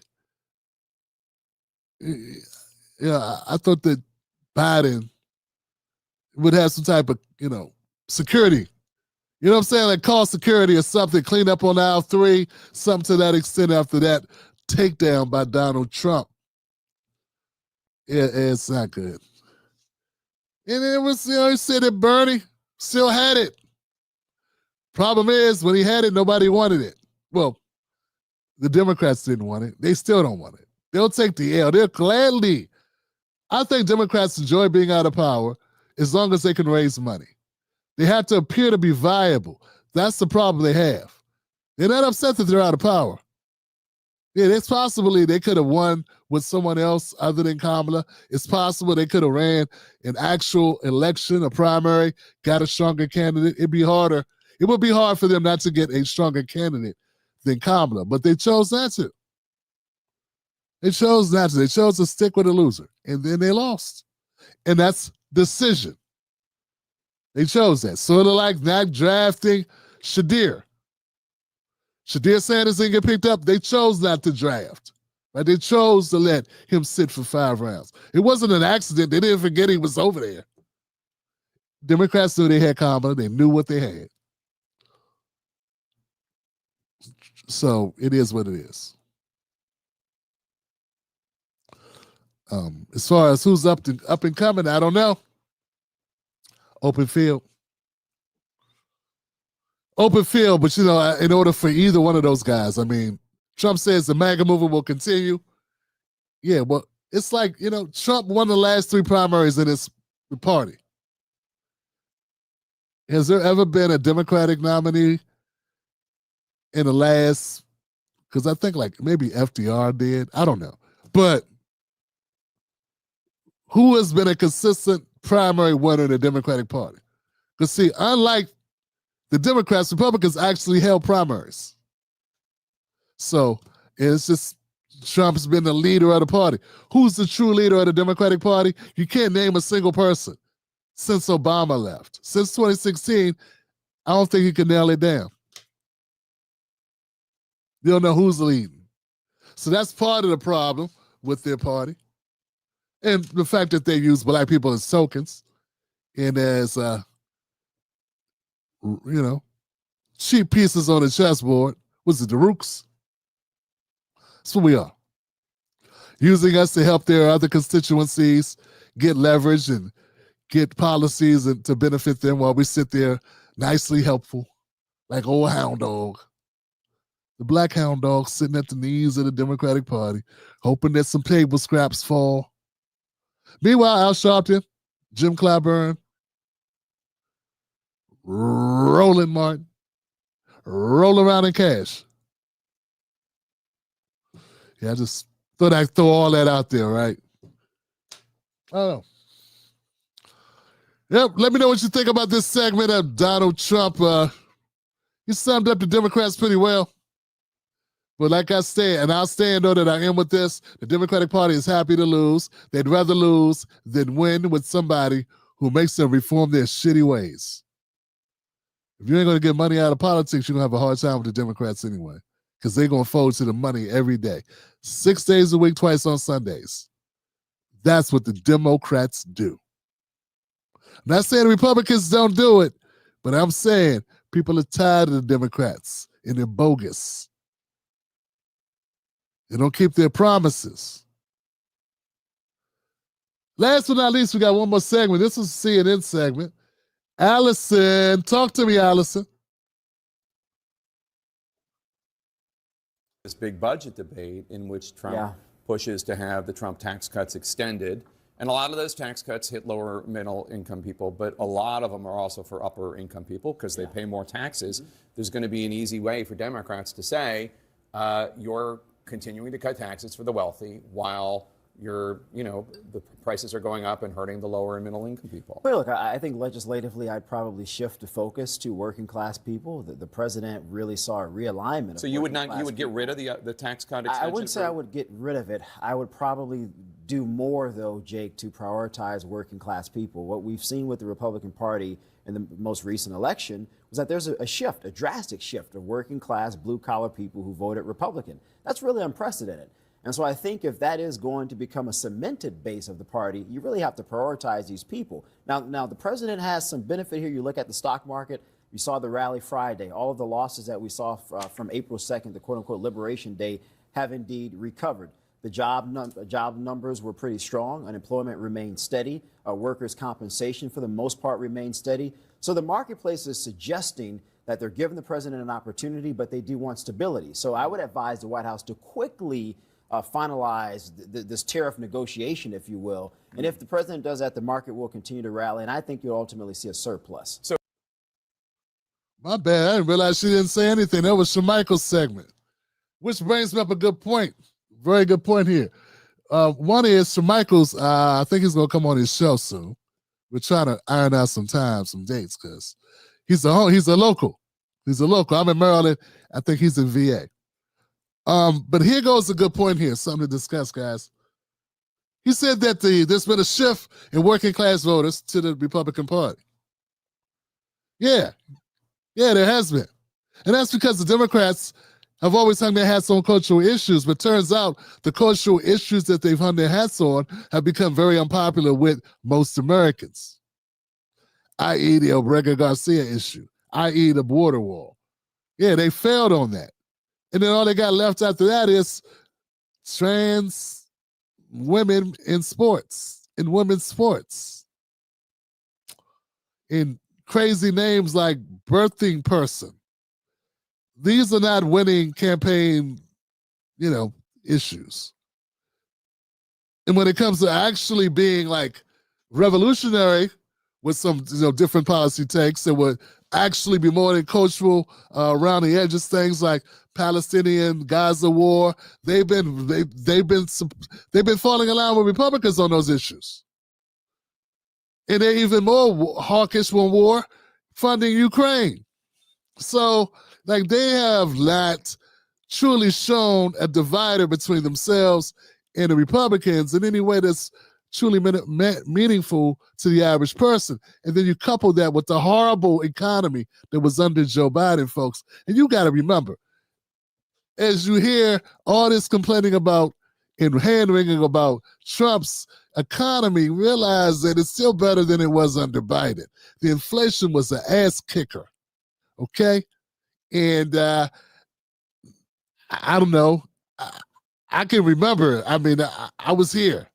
yeah, I thought that Biden would have some type of, you know, security. You know what I'm saying? Like call security or something, clean up on aisle 3, something to that extent after that takedown by Donald Trump. It's not good. And it was, you know, he said that Bernie still had it. Problem is, when he had it, nobody wanted it. Well, the Democrats didn't want it. They still don't want it. They'll take the L. They'll gladly. I think Democrats enjoy being out of power as long as they can raise money. They have to appear to be viable. That's the problem they have. They're not upset that they're out of power. Yeah, it's possibly they could have won with someone else other than Kamala. It's possible they could have ran an actual election, a primary, got a stronger candidate. It'd be harder. It would be hard for them not to get a stronger candidate than Kamala, but they chose not to. They chose not to. They chose to stick with a loser, and then they lost. And that's decision. They chose that. Sort of like not drafting Shadir. Shadir Sanders didn't get picked up. They chose not to draft. Right? They chose to let him sit for 5 rounds. It wasn't an accident. They didn't forget he was over there. Democrats knew they had Kamala. They knew what they had. So it is what it is. As far as who's up and coming, I don't know. Open field. Open field, but in order for either one of those guys, I mean, Trump says the MAGA movement will continue. Yeah, well, it's like, Trump won the last 3 primaries in his party. Has there ever been a Democratic nominee in the last, because I think like maybe FDR did, I don't know. But who has been a consistent primary winner in the Democratic Party? Because see, unlike the Democrats, Republicans actually held primaries. So it's just Trump's been the leader of the party. Who's the true leader of the Democratic Party? You can't name a single person since Obama left. Since 2016, I don't think he can nail it down. You don't know who's leading. So that's part of the problem with their party. And the fact that they use black people as tokens and as, cheap pieces on the chessboard. Was it the Rooks? That's what we are. Using us to help their other constituencies get leverage and get policies and to benefit them while we sit there nicely helpful, like old hound dog. The black hound dog sitting at the knees of the Democratic Party, hoping that some table scraps fall. Meanwhile, Al Sharpton, Jim Clyburn, Roland Martin, roll around in cash. Yeah, I just thought I'd throw all that out there, right? I don't know. Yep, let me know what you think about this segment of Donald Trump. He summed up the Democrats pretty well. But like I said, and I'll stand on it, I am with this, the Democratic Party is happy to lose. They'd rather lose than win with somebody who makes them reform their shitty ways. If you ain't going to get money out of politics, you're going to have a hard time with the Democrats anyway, because they're going to fold to the money every day. 6 days a week, twice on Sundays. That's what the Democrats do. I'm not saying the Republicans don't do it, but I'm saying people are tired of the Democrats and they're bogus. They don't keep their promises. Last but not least, we got one more segment. This is a CNN segment. Allison, talk to me, Allison. This big budget debate in which Trump pushes to have the Trump tax cuts extended. And a lot of those tax cuts hit lower middle income people, but a lot of them are also for upper income people because they pay more taxes. There's going to be an easy way for Democrats to say, you're continuing to cut taxes for the wealthy while the prices are going up and hurting the lower and middle income people. Well, look, I think legislatively, I'd probably shift the focus to working class people. The president really saw a realignment. So you would get rid of the tax cut extension? I wouldn't say I would get rid of it. I would probably do more, though, Jake, to prioritize working class people. What we've seen with the Republican Party in the most recent election was that there's a shift, a drastic shift of working class, blue collar people who voted Republican. That's really unprecedented. And so I think if that is going to become a cemented base of the party, you really have to prioritize these people. Now the president has some benefit here. You look at the stock market. You saw the rally Friday. All of the losses that we saw from April 2nd, the quote-unquote Liberation Day, have indeed recovered. The job numbers were pretty strong. Unemployment remained steady. Workers' compensation, for the most part, remained steady. So the marketplace is suggesting that they're giving the president an opportunity, but they do want stability. So I would advise the White House to quickly finalize this tariff negotiation, if you will. And if the president does that, the market will continue to rally, and I think you'll ultimately see a surplus. So, my bad. I didn't realize she didn't say anything. That was Shamichael's segment, which brings me up a good point. Very good point here. One is for Michaels. I think he's gonna come on his show soon. We're trying to iron out some dates, because he's a local. He's a local. I'm in Maryland. I think he's in VA. But here goes a good point here. Something to discuss, guys. He said that there's been a shift in working class voters to the Republican Party. Yeah, there has been. And that's because the Democrats have always hung their hats on cultural issues, but turns out the cultural issues that they've hung their hats on have become very unpopular with most Americans, i.e. the Obregón Garcia issue, i.e. the border wall. Yeah, they failed on that. And then all they got left after that is trans women in sports, in women's sports, in crazy names like birthing person. These are not winning campaign, issues. And when it comes to actually being like revolutionary with some different policy takes that would actually be more than cultural around the edges, things like Palestinian Gaza war, they've been falling in line with Republicans on those issues. And they're even more hawkish on war, funding Ukraine. So, they have not truly shown a divider between themselves and the Republicans in any way that's truly meaningful to the average person. And then you couple that with the horrible economy that was under Joe Biden, folks. And you got to remember, as you hear all this complaining about and hand-wringing about Trump's economy, realize that it's still better than it was under Biden. The inflation was an ass kicker, okay? And I don't know. I can remember. I mean, I was here.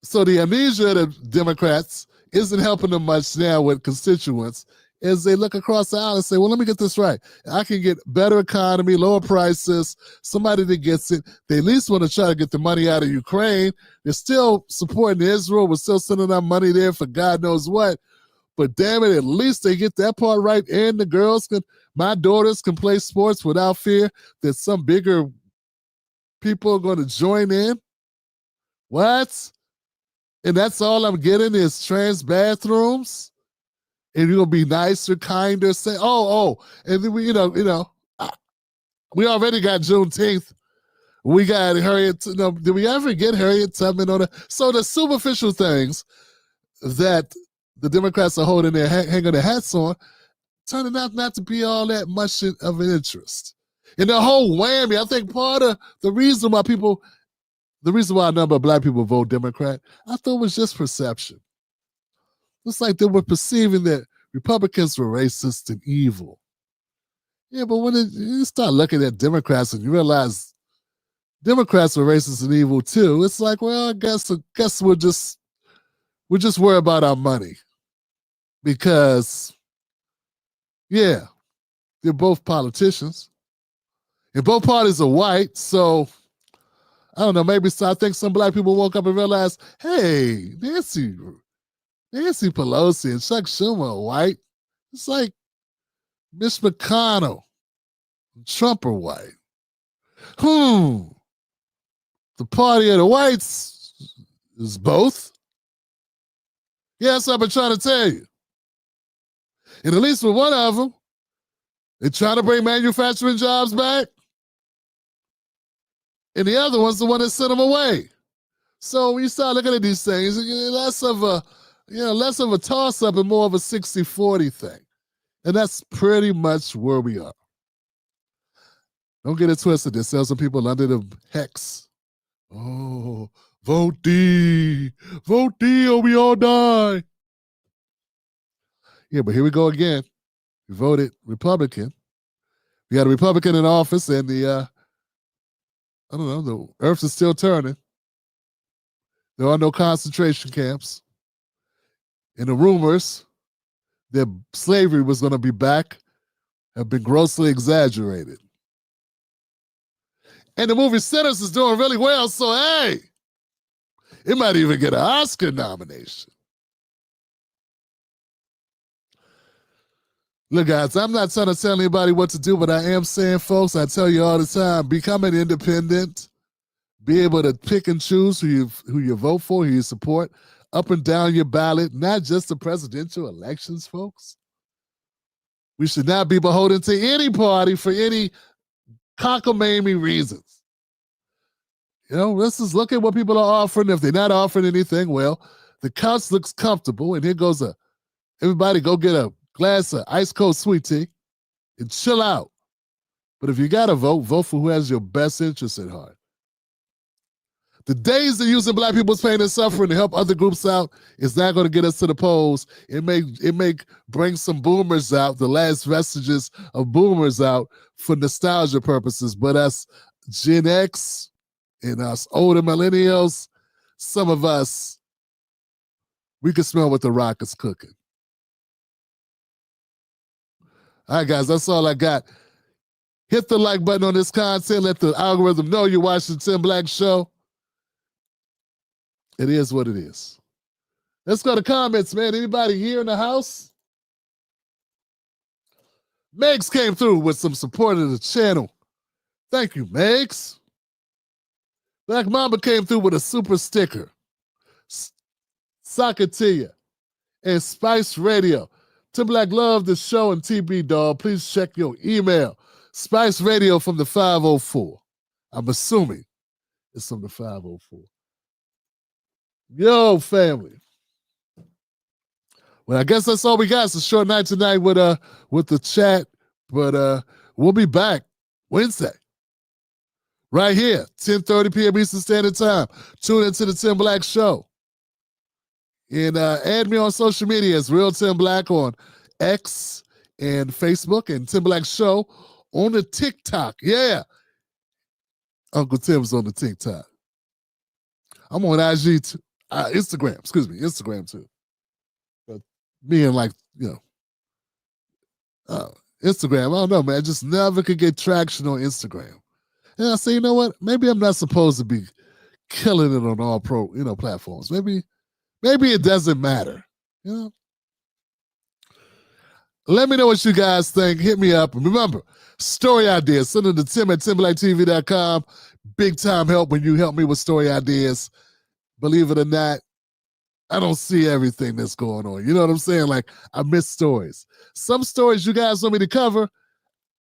So the amnesia of the Democrats isn't helping them much now with constituents as they look across the aisle and say, well, let me get this right. I can get better economy, lower prices, somebody that gets it. They at least want to try to get the money out of Ukraine. They're still supporting Israel. We're still sending our money there for God knows what. But damn it, at least they get that part right. And the girls my daughters can play sports without fear that some bigger people are going to join in. What? And that's all I'm getting is trans bathrooms? And you're going to be nicer, kinder, say, and then we already got Juneteenth. We got Harriet, did we ever get Harriet Tubman on it? So the superficial things that the Democrats are holding hanging their hats on, turning out not to be all that much of an interest. And the whole whammy, I think part of the reason why a number of black people vote Democrat, I thought was just perception. It's like they were perceiving that Republicans were racist and evil. Yeah, but when you start looking at Democrats and you realize Democrats are racist and evil too, it's like, well, I guess we're just worried about our money. Because, yeah, they're both politicians. And both parties are white, so I don't know, maybe I think some black people woke up and realized, hey, Nancy Pelosi and Chuck Schumer are white. It's like Mitch McConnell and Trump are white. The party of the whites is both. Yeah, that's what I've been trying to tell you. And at least with one of them, they're trying to bring manufacturing jobs back. And the other one's the one that sent them away. So when you start looking at these things, less of a toss-up and more of a 60-40 thing. And that's pretty much where we are. Don't get it twisted. There's still some people under the hex. Oh, vote D or we all die. Yeah, but here we go again. We voted Republican. We got a Republican in office, and the earth is still turning. There are no concentration camps. And the rumors that slavery was going to be back have been grossly exaggerated. And the movie Sinners is doing really well, so hey, it might even get an Oscar nomination. Look, guys, I'm not trying to tell anybody what to do, but I am saying, folks, I tell you all the time, become an independent, be able to pick and choose who you vote for, who you support, up and down your ballot, not just the presidential elections, folks. We should not be beholden to any party for any cockamamie reasons. You know, let's just look at what people are offering. If they're not offering anything, well, the couch looks comfortable, and here goes everybody go get a glass of ice cold sweet tea and chill out. But if you got to vote for who has your best interests at heart. The days of using black people's pain and suffering to help other groups out is not going to get us to the polls. It may bring some boomers out, the last vestiges of boomers out for nostalgia purposes. But us Gen X and us older millennials, some of us, we can smell what the rock is cooking. All right, guys, that's all I got. Hit the like button on this content. Let the algorithm know you're watching the Tim Black Show. It is what it is. Let's go to comments, man. Anybody here in the house? Megs came through with some support of the channel. Thank you, Megs. Black Mamba came through with a super sticker. Sakatia and Spice Radio. Tim Black love the show and TB dog. Please check your email. Spice Radio from the 504. I'm assuming it's from the 504. Yo, family. Well, I guess that's all we got. It's a short night tonight with the chat, but we'll be back Wednesday. Right here, 10:30 p.m. Eastern Standard Time. Tune into the Tim Black Show. And add me on social media as Real Tim Black on X and Facebook, and Tim Black Show on the TikTok. Yeah. Uncle Tim's on the TikTok. I'm on IG too. Instagram too. But being like, Instagram, I don't know, man. I just never could get traction on Instagram. And I say, you know what? Maybe I'm not supposed to be killing it on all platforms. Maybe it doesn't matter. Let me know what you guys think. Hit me up. And remember, story ideas. Send them to Tim at TimBlackTV.com. Big time help when you help me with story ideas. Believe it or not, I don't see everything that's going on. You know what I'm saying? Like, I miss stories. Some stories you guys want me to cover,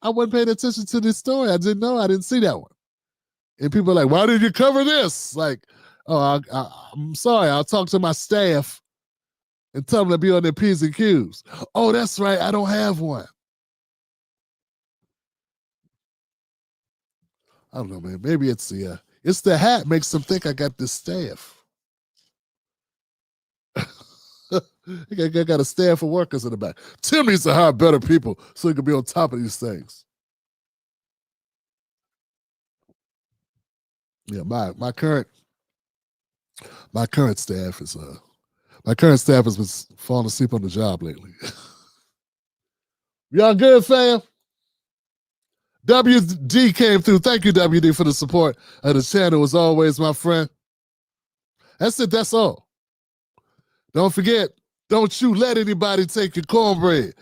I wasn't paying attention to this story. I didn't know. I didn't see that one. And people are like, why did you cover this? Like, oh, I'm sorry. I'll talk to my staff and tell them to be on their P's and Q's. Oh, that's right. I don't have one. I don't know, man. Maybe it's the hat makes them think I got this staff. I got a staff of workers in the back. Tim needs to hire better people so he can be on top of these things. Yeah, my current staff has been falling asleep on the job lately. Y'all good, fam? WD came through. Thank you, WD, for the support of the channel as always, my friend. That's it. That's all. Don't forget, don't you let anybody take your cornbread.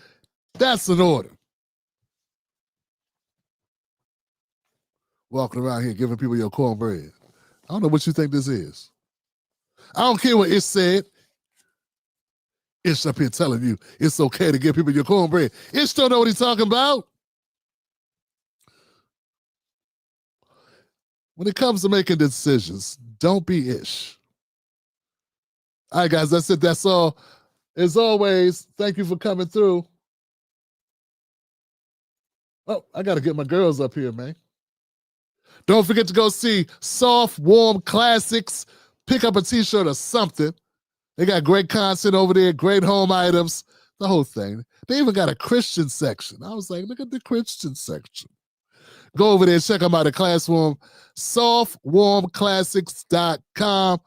That's an order. Walking around here giving people your cornbread. I don't know what you think this is. I don't care what Ish said. Ish up here telling you it's okay to give people your cornbread. Ish don't know what he's talking about. When it comes to making decisions, don't be Ish. All right, guys, that's it. That's all. As always, thank you for coming through. Oh, I got to get my girls up here, man. Don't forget to go see Soft Warm Classics. Pick up a t-shirt or something. They got great content over there, great home items, the whole thing. They even got a Christian section. I was like, look at the Christian section. Go over there and check them out at Classroom. softwarmclassics.com.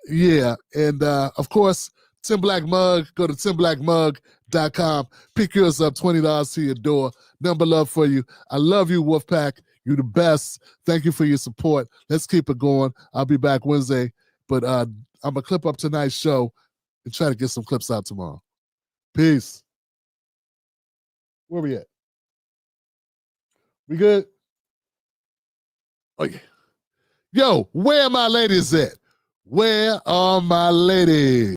Yeah, and of course, Tim Black Mug. Go to timblackmug.com. Pick yours up, $20 to your door. Number love for you. I love you, Wolfpack. You're the best. Thank you for your support. Let's keep it going. I'll be back Wednesday, but I'm going to clip up tonight's show and try to get some clips out tomorrow. Peace. Where we at? We good? Oh, yeah. Yo, where are my ladies at? Where are my ladies?